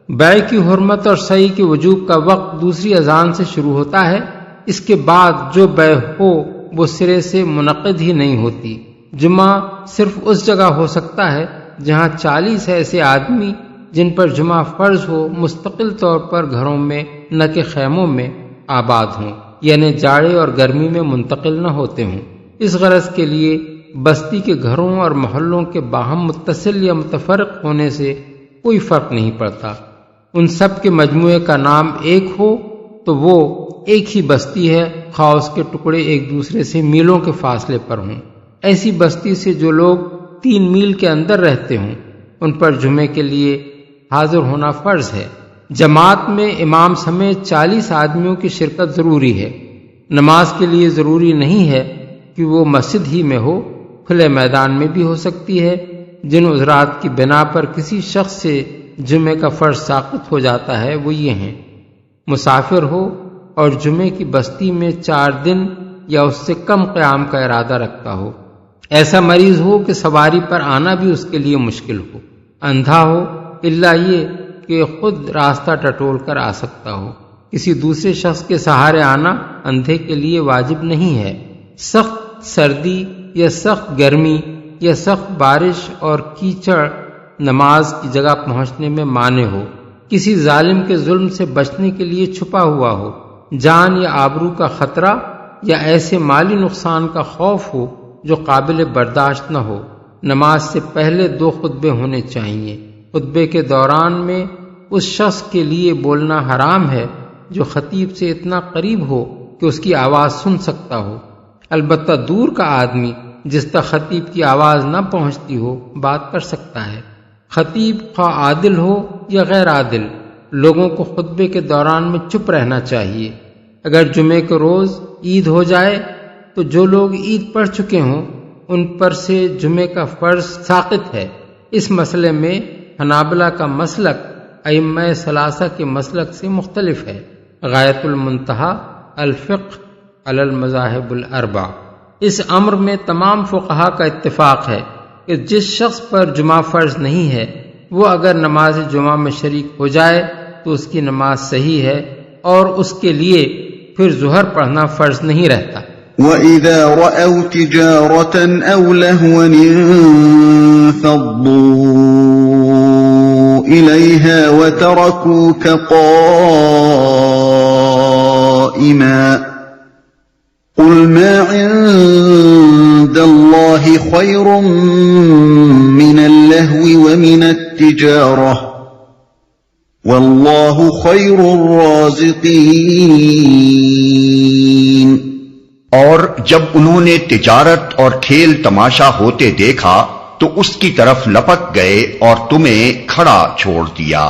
بیع کی حرمت اور سعی کے وجوب کا وقت دوسری اذان سے شروع ہوتا ہے، اس کے بعد جو بیع ہو وہ سرے سے منعقد ہی نہیں ہوتی۔ جمعہ صرف اس جگہ ہو سکتا ہے جہاں 40 ایسے آدمی جن پر جمعہ فرض ہو مستقل طور پر گھروں میں نہ کہ خیموں میں آباد ہوں، یعنی جاڑے اور گرمی میں منتقل نہ ہوتے ہوں۔ اس غرض کے لیے بستی کے گھروں اور محلوں کے باہم متصل یا متفرق ہونے سے کوئی فرق نہیں پڑتا، ان سب کے مجموعے کا نام ایک ہو تو وہ ایک ہی بستی ہے، خواہ اس کے ٹکڑے ایک دوسرے سے میلوں کے فاصلے پر ہوں۔ ایسی بستی سے جو لوگ 3 میل کے اندر رہتے ہوں ان پر جمعے کے لیے حاضر ہونا فرض ہے۔ جماعت میں امام سمیت 40 آدمیوں کی شرکت ضروری ہے۔ نماز کے لیے ضروری نہیں ہے کہ وہ مسجد ہی میں ہو، کھلے میدان میں بھی ہو سکتی ہے۔ جن عذرات کی بنا پر کسی شخص سے جمعے کا فرض ساقط ہو جاتا ہے وہ یہ ہیں: مسافر ہو اور جمعے کی بستی میں 4 دن یا اس سے کم قیام کا ارادہ رکھتا ہو، ایسا مریض ہو کہ سواری پر آنا بھی اس کے لیے مشکل ہو، اندھا ہو الا یہ کہ خود راستہ ٹٹول کر آ سکتا ہو۔ کسی دوسرے شخص کے سہارے آنا اندھے کے لیے واجب نہیں ہے۔ سخت سردی یا سخت گرمی یا سخت بارش اور کیچڑ نماز کی جگہ پہنچنے میں مانع ہو، کسی ظالم کے ظلم سے بچنے کے لیے چھپا ہوا ہو، جان یا آبرو کا خطرہ یا ایسے مالی نقصان کا خوف ہو جو قابل برداشت نہ ہو۔ نماز سے پہلے 2 خطبے ہونے چاہیے۔ خطبے کے دوران میں اس شخص کے لیے بولنا حرام ہے جو خطیب سے اتنا قریب ہو کہ اس کی آواز سن سکتا ہو۔ البتہ دور کا آدمی جس تک خطیب کی آواز نہ پہنچتی ہو بات کر سکتا ہے۔ خطیب خواہ عادل ہو یا غیر عادل، لوگوں کو خطبے کے دوران میں چپ رہنا چاہیے۔ اگر جمعے کے روز عید ہو جائے تو جو لوگ عید پڑھ چکے ہوں ان پر سے جمعے کا فرض ساقط ہے۔ اس مسئلے میں حنابلہ کا مسلک ائمہ ثلاثہ کے مسلک سے مختلف ہے۔ غایۃ المنتہی الفقہ علی المذاہب الاربع۔ اس امر میں تمام فقہا کا اتفاق ہے کہ جس شخص پر جمعہ فرض نہیں ہے وہ اگر نماز جمعہ میں شریک ہو جائے تو اس کی نماز صحیح ہے اور اس کے لیے پھر ظہر پڑھنا فرض نہیں رہتا۔ وَإِذَا رَأَوْا تِجَارَةً أَوْ لَهْوًا انفَضُّوا إِلَيْهَا وَتَرَكُوكَ قَائِمًا قُلْ مَا عِندَ اللَّهِ خَيْرٌ مِّنَ اللَّهْوِ وَمِنَ التِّجَارَةِ وَاللَّهُ خَيْرُ الرَّازِقِينَ۔ اور جب انہوں نے تجارت اور کھیل تماشا ہوتے دیکھا تو اس کی طرف لپک گئے اور تمہیں کھڑا چھوڑ دیا۔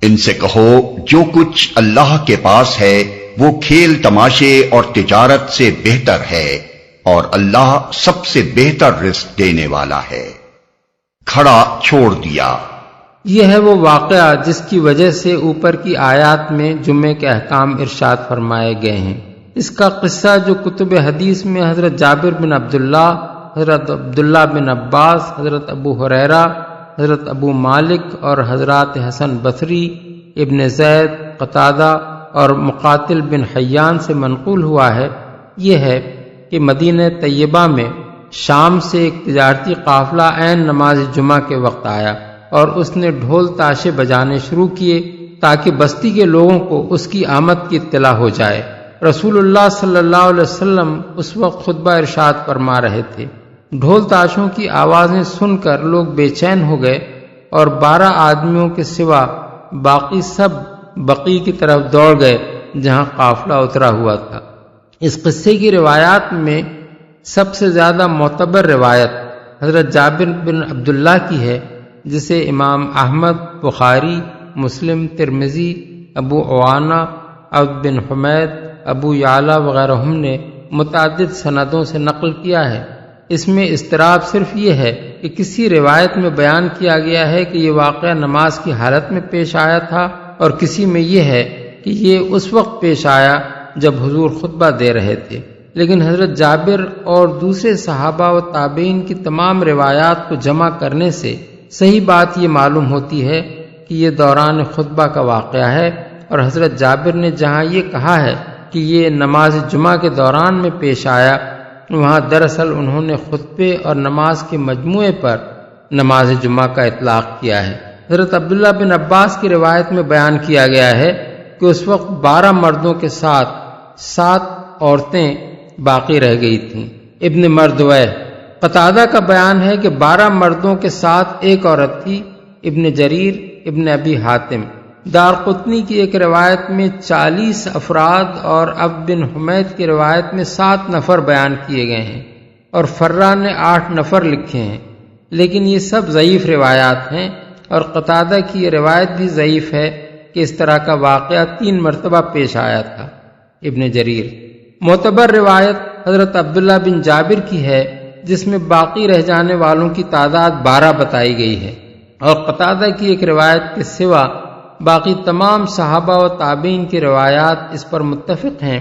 ان سے کہو جو کچھ اللہ کے پاس ہے وہ کھیل تماشے اور تجارت سے بہتر ہے اور اللہ سب سے بہتر رزق دینے والا ہے۔ کھڑا چھوڑ دیا۔ یہ ہے وہ واقعہ جس کی وجہ سے اوپر کی آیات میں جمعے کے احکام ارشاد فرمائے گئے ہیں۔ اس کا قصہ جو کتب حدیث میں حضرت جابر بن عبداللہ، حضرت عبداللہ بن عباس، حضرت ابو ہریرہ، حضرت ابو مالک اور حضرات حسن بصری، ابن زید، قتادہ اور مقاتل بن حیان سے منقول ہوا ہے، یہ ہے کہ مدینہ طیبہ میں شام سے ایک تجارتی قافلہ عین نماز جمعہ کے وقت آیا اور اس نے ڈھول تاشے بجانے شروع کیے تاکہ بستی کے لوگوں کو اس کی آمد کی اطلاع ہو جائے۔ رسول اللہ صلی اللہ علیہ وسلم اس وقت خطبہ ارشاد فرما رہے تھے۔ ڈھول تاشوں کی آوازیں سن کر لوگ بے چین ہو گئے اور 12 آدمیوں کے سوا باقی سب بقیع کی طرف دوڑ گئے جہاں قافلہ اترا ہوا تھا۔ اس قصے کی روایات میں سب سے زیادہ معتبر روایت حضرت جابر بن عبداللہ کی ہے، جسے امام احمد، بخاری، مسلم، ترمذی، ابو عوانہ، عبد بن حمید، ابو یعلا وغیرہ نے متعدد سندوں سے نقل کیا ہے۔ اس میں اضطراب صرف یہ ہے کہ کسی روایت میں بیان کیا گیا ہے کہ یہ واقعہ نماز کی حالت میں پیش آیا تھا اور کسی میں یہ ہے کہ یہ اس وقت پیش آیا جب حضور خطبہ دے رہے تھے۔ لیکن حضرت جابر اور دوسرے صحابہ و تابعین کی تمام روایات کو جمع کرنے سے صحیح بات یہ معلوم ہوتی ہے کہ یہ دوران خطبہ کا واقعہ ہے، اور حضرت جابر نے جہاں یہ کہا ہے کہ یہ نماز جمعہ کے دوران میں پیش آیا، وہاں دراصل انہوں نے خطبے اور نماز کے مجموعے پر نماز جمعہ کا اطلاق کیا ہے۔ حضرت عبداللہ بن عباس کی روایت میں بیان کیا گیا ہے کہ اس وقت 12 مردوں کے ساتھ 7 عورتیں باقی رہ گئی تھیں۔ ابن مردویہ۔ قتادہ کا بیان ہے کہ 12 مردوں کے ساتھ ایک عورت تھی۔ ابن جریر، ابن ابی حاتم۔ دارقطنی کی ایک روایت میں 40 افراد اور عبد بن حمید کی روایت میں 7 نفر بیان کیے گئے ہیں، اور فرا نے 8 نفر لکھے ہیں، لیکن یہ سب ضعیف روایات ہیں، اور قتادہ کی یہ روایت بھی ضعیف ہے کہ اس طرح کا واقعہ 3 مرتبہ پیش آیا تھا۔ ابن جریر۔ معتبر روایت حضرت عبداللہ بن جابر کی ہے جس میں باقی رہ جانے والوں کی تعداد 12 بتائی گئی ہے، اور قتادہ کی ایک روایت کے سوا باقی تمام صحابہ و تابعین کی روایات اس پر متفق ہیں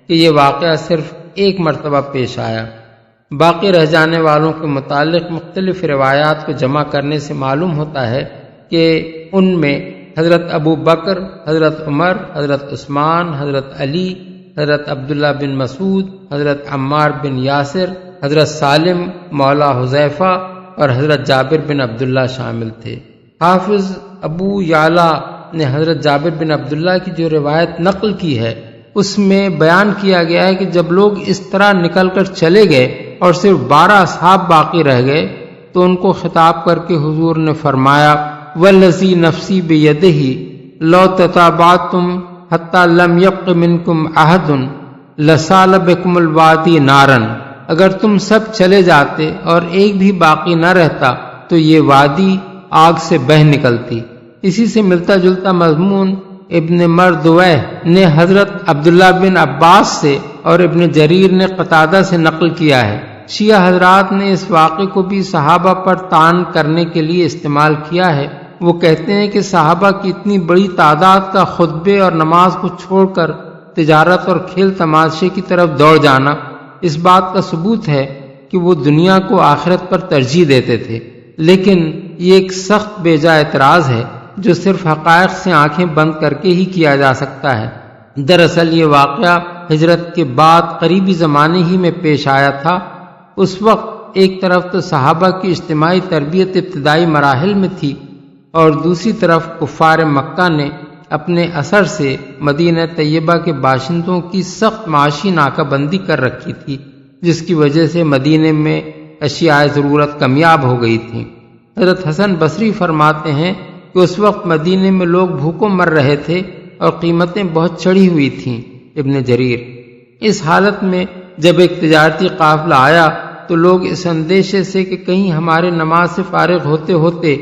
کہ یہ واقعہ صرف ایک مرتبہ پیش آیا۔ باقی رہ جانے والوں کے متعلق مختلف روایات کو جمع کرنے سے معلوم ہوتا ہے کہ ان میں حضرت ابو بکر، حضرت عمر، حضرت عثمان، حضرت علی، حضرت عبداللہ بن مسعود، حضرت عمار بن یاسر، حضرت سالم مولا حذیفہ اور حضرت جابر بن عبداللہ شامل تھے۔ حافظ ابو یعلا نے حضرت جابر بن عبداللہ کی جو روایت نقل کی ہے اس میں بیان کیا گیا ہے کہ جب لوگ اس طرح نکل کر چلے گئے اور صرف 12 اصحاب باقی رہ گئے تو ان کو خطاب کر کے حضور نے فرمایا والذی نفسی بیدہ لو تتابعتم حتی لم یبق منکم احد لسال بکم الوادی نارن، اگر تم سب چلے جاتے اور ایک بھی باقی نہ رہتا تو یہ وادی آگ سے بہہ نکلتی۔ اسی سے ملتا جلتا مضمون ابن مردویہ نے حضرت عبداللہ بن عباس سے اور ابن جریر نے قتادہ سے نقل کیا ہے۔ شیعہ حضرات نے اس واقعے کو بھی صحابہ پر طعن کرنے کے لیے استعمال کیا ہے۔ وہ کہتے ہیں کہ صحابہ کی اتنی بڑی تعداد کا خطبے اور نماز کو چھوڑ کر تجارت اور کھیل تماشے کی طرف دوڑ جانا اس بات کا ثبوت ہے کہ وہ دنیا کو آخرت پر ترجیح دیتے تھے، لیکن یہ ایک سخت بیجا اعتراض ہے جو صرف حقائق سے آنکھیں بند کر کے ہی کیا جا سکتا ہے۔ دراصل یہ واقعہ ہجرت کے بعد قریبی زمانے ہی میں پیش آیا تھا۔ اس وقت ایک طرف تو صحابہ کی اجتماعی تربیت ابتدائی مراحل میں تھی اور دوسری طرف کفار مکہ نے اپنے اثر سے مدینہ طیبہ کے باشندوں کی سخت معاشی ناکہ بندی کر رکھی تھی، جس کی وجہ سے مدینے میں اشیاء ضرورت کمیاب ہو گئی تھیں۔ حضرت حسن بصری فرماتے ہیں کہ اس وقت مدینے میں لوگ بھوکوں مر رہے تھے اور قیمتیں بہت چڑھی ہوئی تھیں۔ ابن جریر: اس حالت میں جب ایک تجارتی قافلہ آیا تو لوگ اس اندیشے سے کہ کہیں ہمارے نماز سے فارغ ہوتے ہوتے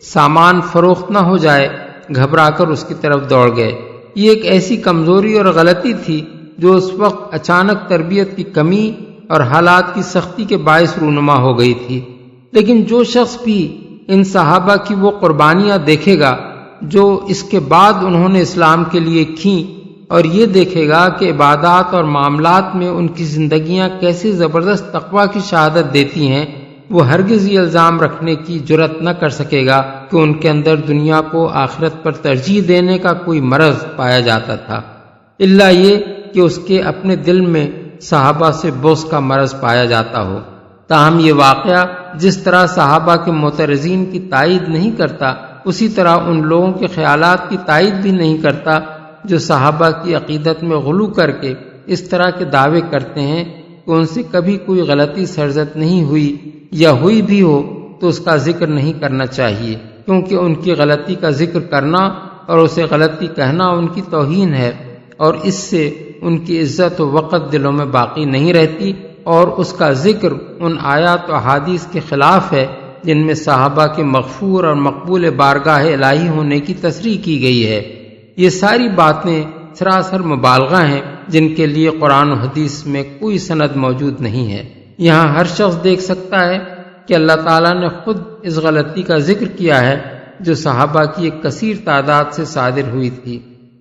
سامان فروخت نہ ہو جائے گھبرا کر اس کی طرف دوڑ گئے۔ یہ ایک ایسی کمزوری اور غلطی تھی جو اس وقت اچانک تربیت کی کمی اور حالات کی سختی کے باعث رونما ہو گئی تھی۔ لیکن جو شخص بھی ان صحابہ کی وہ قربانیاں دیکھے گا جو اس کے بعد انہوں نے اسلام کے لیے کیں، اور یہ دیکھے گا کہ عبادات اور معاملات میں ان کی زندگیاں کیسے زبردست تقویٰ کی شہادت دیتی ہیں، وہ ہرگز یہ الزام رکھنے کی جرأت نہ کر سکے گا کہ ان کے اندر دنیا کو آخرت پر ترجیح دینے کا کوئی مرض پایا جاتا تھا، الا یہ کہ اس کے اپنے دل میں صحابہ سے بغض کا مرض پایا جاتا ہو۔ تاہم یہ واقعہ جس طرح صحابہ کے معترضین کی تائید نہیں کرتا، اسی طرح ان لوگوں کے خیالات کی تائید بھی نہیں کرتا جو صحابہ کی عقیدت میں غلو کر کے اس طرح کے دعوے کرتے ہیں کہ ان سے کبھی کوئی غلطی سرزد نہیں ہوئی، یا ہوئی بھی ہو تو اس کا ذکر نہیں کرنا چاہیے، کیونکہ ان کی غلطی کا ذکر کرنا اور اسے غلطی کہنا ان کی توہین ہے، اور اس سے ان کی عزت و وقت دلوں میں باقی نہیں رہتی، اور اس کا ذکر ان آیات و احادیث کے خلاف ہے جن میں صحابہ کے مغفور اور مقبول بارگاہ الہی ہونے کی تصریح کی گئی ہے۔ یہ ساری باتیں سراسر مبالغہ ہیں جن کے لیے قرآن و حدیث میں کوئی سند موجود نہیں ہے۔ یہاں ہر شخص دیکھ سکتا ہے کہ اللہ تعالیٰ نے خود اس غلطی کا ذکر کیا ہے جو صحابہ کی ایک کثیر تعداد سے صادر ہوئی تھی،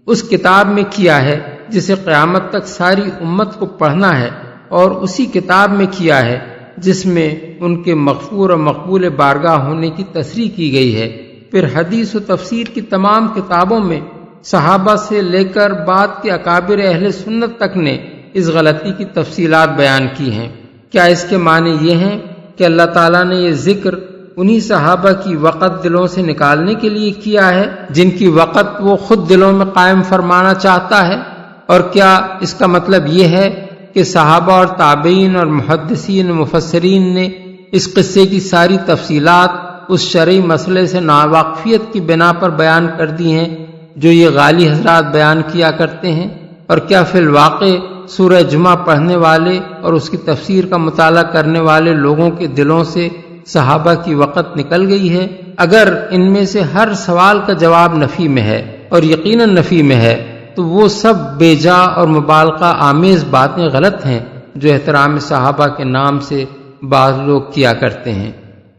اس کتاب میں کیا ہے جسے قیامت تک ساری امت کو پڑھنا ہے، اور اسی کتاب میں کیا ہے جس میں ان کے مغفور اور مقبول بارگاہ ہونے کی تصریح کی گئی ہے۔ پھر حدیث و تفسیر کی تمام کتابوں میں صحابہ سے لے کر بعد کے اکابر اہل سنت تک نے اس غلطی کی تفصیلات بیان کی ہیں۔ کیا اس کے معنی یہ ہیں کہ اللہ تعالیٰ نے یہ ذکر انہی صحابہ کی وقت دلوں سے نکالنے کے لیے کیا ہے جن کی وقت وہ خود دلوں میں قائم فرمانا چاہتا ہے؟ اور کیا اس کا مطلب یہ ہے کہ صحابہ اور تابعین اور محدثین و مفسرین نے اس قصے کی ساری تفصیلات اس شرعی مسئلے سے ناواقفیت کی بنا پر بیان کر دی ہیں جو یہ غالی حضرات بیان کیا کرتے ہیں؟ اور کیا فی الواقع سورہ جمعہ پڑھنے والے اور اس کی تفسیر کا مطالعہ کرنے والے لوگوں کے دلوں سے صحابہ کی وقت نکل گئی ہے؟ اگر ان میں سے ہر سوال کا جواب نفی میں ہے، اور یقیناً نفی میں ہے، تو وہ سب بے جا اور مبالغہ آمیز باتیں غلط ہیں جو احترام صحابہ کے نام سے بعض لوگ کیا کرتے ہیں۔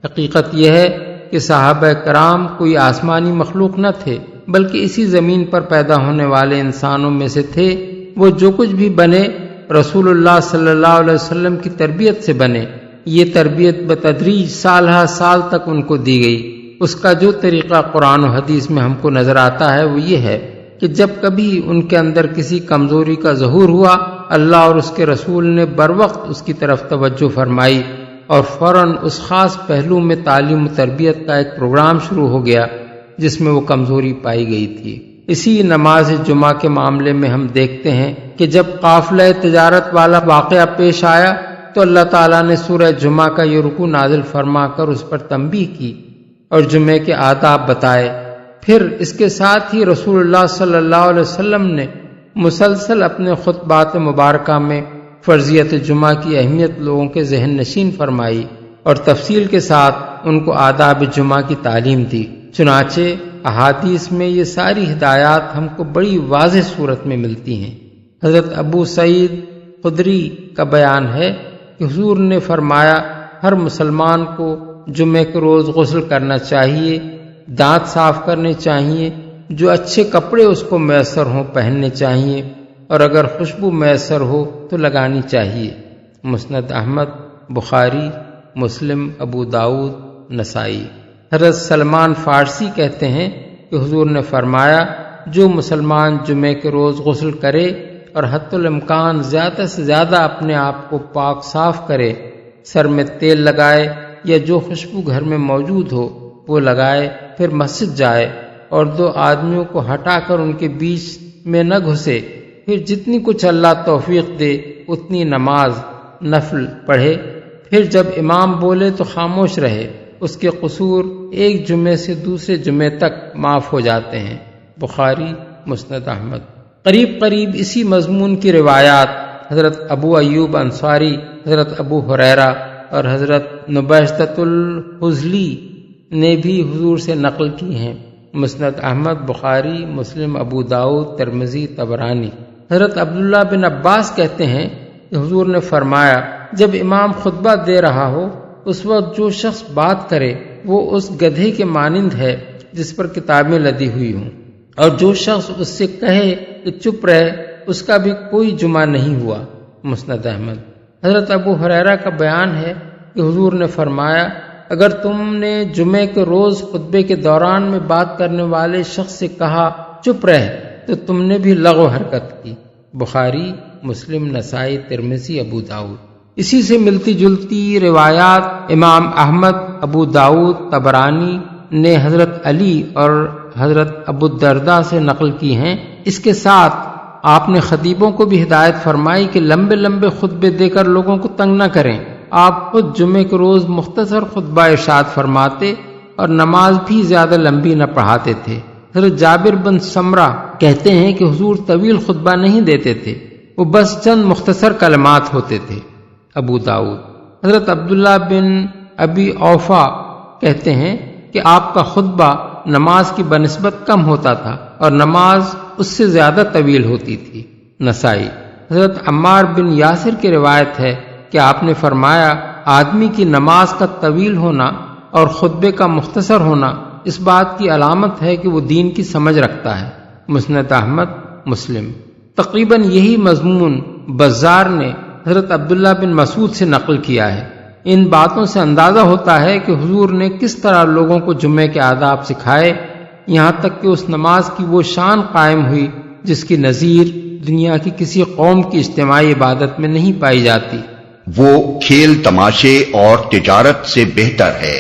حقیقت یہ ہے کہ صحابہ کرام کوئی آسمانی مخلوق نہ تھے، بلکہ اسی زمین پر پیدا ہونے والے انسانوں میں سے تھے۔ وہ جو کچھ بھی بنے رسول اللہ صلی اللہ علیہ وسلم کی تربیت سے بنے۔ یہ تربیت بتدریج سال ہر سال تک ان کو دی گئی۔ اس کا جو طریقہ قرآن و حدیث میں ہم کو نظر آتا ہے وہ یہ ہے کہ جب کبھی ان کے اندر کسی کمزوری کا ظہور ہوا، اللہ اور اس کے رسول نے بروقت اس کی طرف توجہ فرمائی، اور فوراً اس خاص پہلو میں تعلیم و تربیت کا ایک پروگرام شروع ہو گیا جس میں وہ کمزوری پائی گئی تھی۔ اسی نماز جمعہ کے معاملے میں ہم دیکھتے ہیں کہ جب قافلہ تجارت والا واقعہ پیش آیا تو اللہ تعالیٰ نے سورہ جمعہ کا یہ رکوع نازل فرما کر اس پر تنبیہ کی اور جمعے کے آداب بتائے۔ پھر اس کے ساتھ ہی رسول اللہ صلی اللہ علیہ وسلم نے مسلسل اپنے خطبات مبارکہ میں فرضیت جمعہ کی اہمیت لوگوں کے ذہن نشین فرمائی اور تفصیل کے ساتھ ان کو آداب جمعہ کی تعلیم دی۔ چنانچہ احادیث میں یہ ساری ہدایات ہم کو بڑی واضح صورت میں ملتی ہیں۔ حضرت ابو سعید خدری کا بیان ہے کہ حضور نے فرمایا ہر مسلمان کو جمعے کے روز غسل کرنا چاہیے، دانت صاف کرنے چاہیے، جو اچھے کپڑے اس کو میسر ہوں پہننے چاہیے، اور اگر خوشبو میسر ہو تو لگانی چاہیے۔ مسند احمد، بخاری، مسلم، ابو داؤد، نسائی۔ حضرت سلمان فارسی کہتے ہیں کہ حضور نے فرمایا جو مسلمان جمعے کے روز غسل کرے اور حتی الامکان زیادہ سے زیادہ اپنے آپ کو پاک صاف کرے، سر میں تیل لگائے یا جو خوشبو گھر میں موجود ہو وہ لگائے، پھر مسجد جائے اور دو آدمیوں کو ہٹا کر ان کے بیچ میں نہ گھسے، پھر جتنی کچھ اللہ توفیق دے اتنی نماز نفل پڑھے، پھر جب امام بولے تو خاموش رہے، اس کے قصور ایک جمعے سے دوسرے جمعے تک معاف ہو جاتے ہیں۔ بخاری، مسند احمد۔ قریب قریب اسی مضمون کی روایات حضرت ابو ایوب انصاری، حضرت ابو ہریرہ اور حضرت نبیشۃ الحزلی نے بھی حضور سے نقل کی ہیں۔ مسند احمد، بخاری، مسلم، ابو داؤد، ترمذی، طبرانی۔ حضرت عبداللہ بن عباس کہتے ہیں کہ حضور نے فرمایا جب امام خطبہ دے رہا ہو اس وقت جو شخص بات کرے وہ اس گدھے کے مانند ہے جس پر کتابیں لدی ہوئی ہوں، اور جو شخص اس سے کہے کہ چپ رہے اس کا بھی کوئی جمعہ نہیں ہوا۔ مسند احمد۔ حضرت ابو ہریرہ کا بیان ہے کہ حضور نے فرمایا اگر تم نے جمعے کے روز خطبے کے دوران میں بات کرنے والے شخص سے کہا چپ رہ تو تم نے بھی لغو حرکت کی۔ بخاری، مسلم، نسائی، ترمذی، ابو داؤد۔ اسی سے ملتی جلتی روایات امام احمد، ابو داؤد، طبرانی نے حضرت علی اور حضرت ابو الدرداء سے نقل کی ہیں۔ اس کے ساتھ آپ نے خطیبوں کو بھی ہدایت فرمائی کہ لمبے لمبے خطبے دے کر لوگوں کو تنگ نہ کریں۔ آپ خود جمعے کے روز مختصر خطبہ ارشاد فرماتے اور نماز بھی زیادہ لمبی نہ پڑھاتے تھے۔ حضرت جابر بن سمرہ کہتے ہیں کہ حضور طویل خطبہ نہیں دیتے تھے، وہ بس چند مختصر کلمات ہوتے تھے۔ ابو داؤد۔ حضرت عبداللہ بن ابی اوفا کہتے ہیں کہ آپ کا خطبہ نماز کی بنسبت کم ہوتا تھا اور نماز اس سے زیادہ طویل ہوتی تھی۔ نسائی۔ حضرت عمار بن یاسر کی روایت ہے کہ آپ نے فرمایا آدمی کی نماز کا طویل ہونا اور خطبے کا مختصر ہونا اس بات کی علامت ہے کہ وہ دین کی سمجھ رکھتا ہے۔ مسند احمد، مسلم۔ تقریباً یہی مضمون بزار نے حضرت عبداللہ بن مسعود سے نقل کیا ہے۔ ان باتوں سے اندازہ ہوتا ہے کہ حضور نے کس طرح لوگوں کو جمعے کے آداب سکھائے، یہاں تک کہ اس نماز کی وہ شان قائم ہوئی جس کی نظیر دنیا کی کسی قوم کی اجتماعی عبادت میں نہیں پائی جاتی۔ وہ کھیل تماشے اور تجارت سے بہتر ہے۔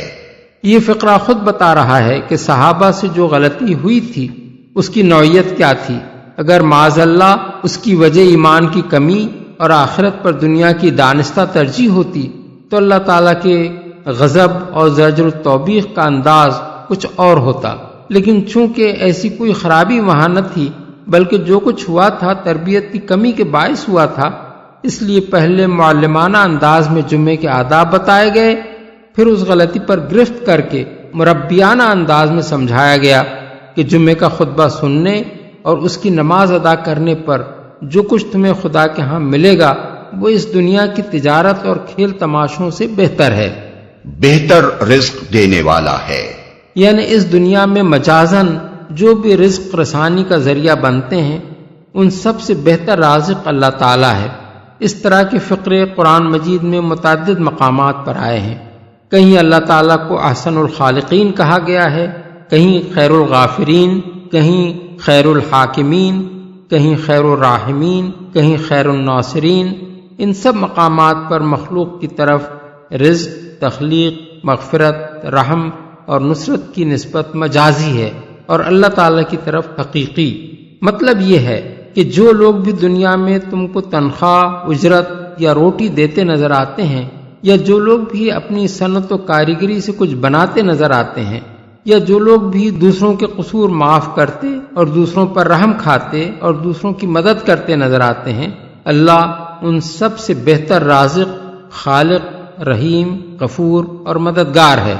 یہ فقرہ خود بتا رہا ہے کہ صحابہ سے جو غلطی ہوئی تھی اس کی نوعیت کیا تھی۔ اگر معاذ اللہ اس کی وجہ ایمان کی کمی اور آخرت پر دنیا کی دانستہ ترجیح ہوتی تو اللہ تعالیٰ کے غضب اور زجر التوبیخ کا انداز کچھ اور ہوتا، لیکن چونکہ ایسی کوئی خرابی وہاں نہ تھی بلکہ جو کچھ ہوا تھا تربیت کی کمی کے باعث ہوا تھا، اس لیے پہلے معلمانہ انداز میں جمعے کے آداب بتائے گئے، پھر اس غلطی پر گرفت کر کے مربیانہ انداز میں سمجھایا گیا کہ جمعے کا خطبہ سننے اور اس کی نماز ادا کرنے پر جو کچھ تمہیں خدا کے ہاں ملے گا وہ اس دنیا کی تجارت اور کھیل تماشوں سے بہتر ہے، بہتر رزق دینے والا ہے۔ یعنی اس دنیا میں مجازن جو بھی رزق رسانی کا ذریعہ بنتے ہیں ان سب سے بہتر رازق اللہ تعالیٰ ہے۔ اس طرح کے فقرے قرآن مجید میں متعدد مقامات پر آئے ہیں۔ کہیں اللہ تعالیٰ کو احسن الخالقین کہا گیا ہے، کہیں خیر الغافرین، کہیں خیر الحاکمین، کہیں خیر الراحمین، کہیں خیر الناصرین۔ ان سب مقامات پر مخلوق کی طرف رزق، تخلیق، مغفرت، رحم اور نصرت کی نسبت مجازی ہے اور اللہ تعالیٰ کی طرف حقیقی۔ مطلب یہ ہے کہ جو لوگ بھی دنیا میں تم کو تنخواہ، اجرت یا روٹی دیتے نظر آتے ہیں، یا جو لوگ بھی اپنی صنعت و کاریگری سے کچھ بناتے نظر آتے ہیں، یا جو لوگ بھی دوسروں کے قصور معاف کرتے اور دوسروں پر رحم کھاتے اور دوسروں کی مدد کرتے نظر آتے ہیں، اللہ ان سب سے بہتر رازق، خالق، رحیم، غفور اور مددگار ہے۔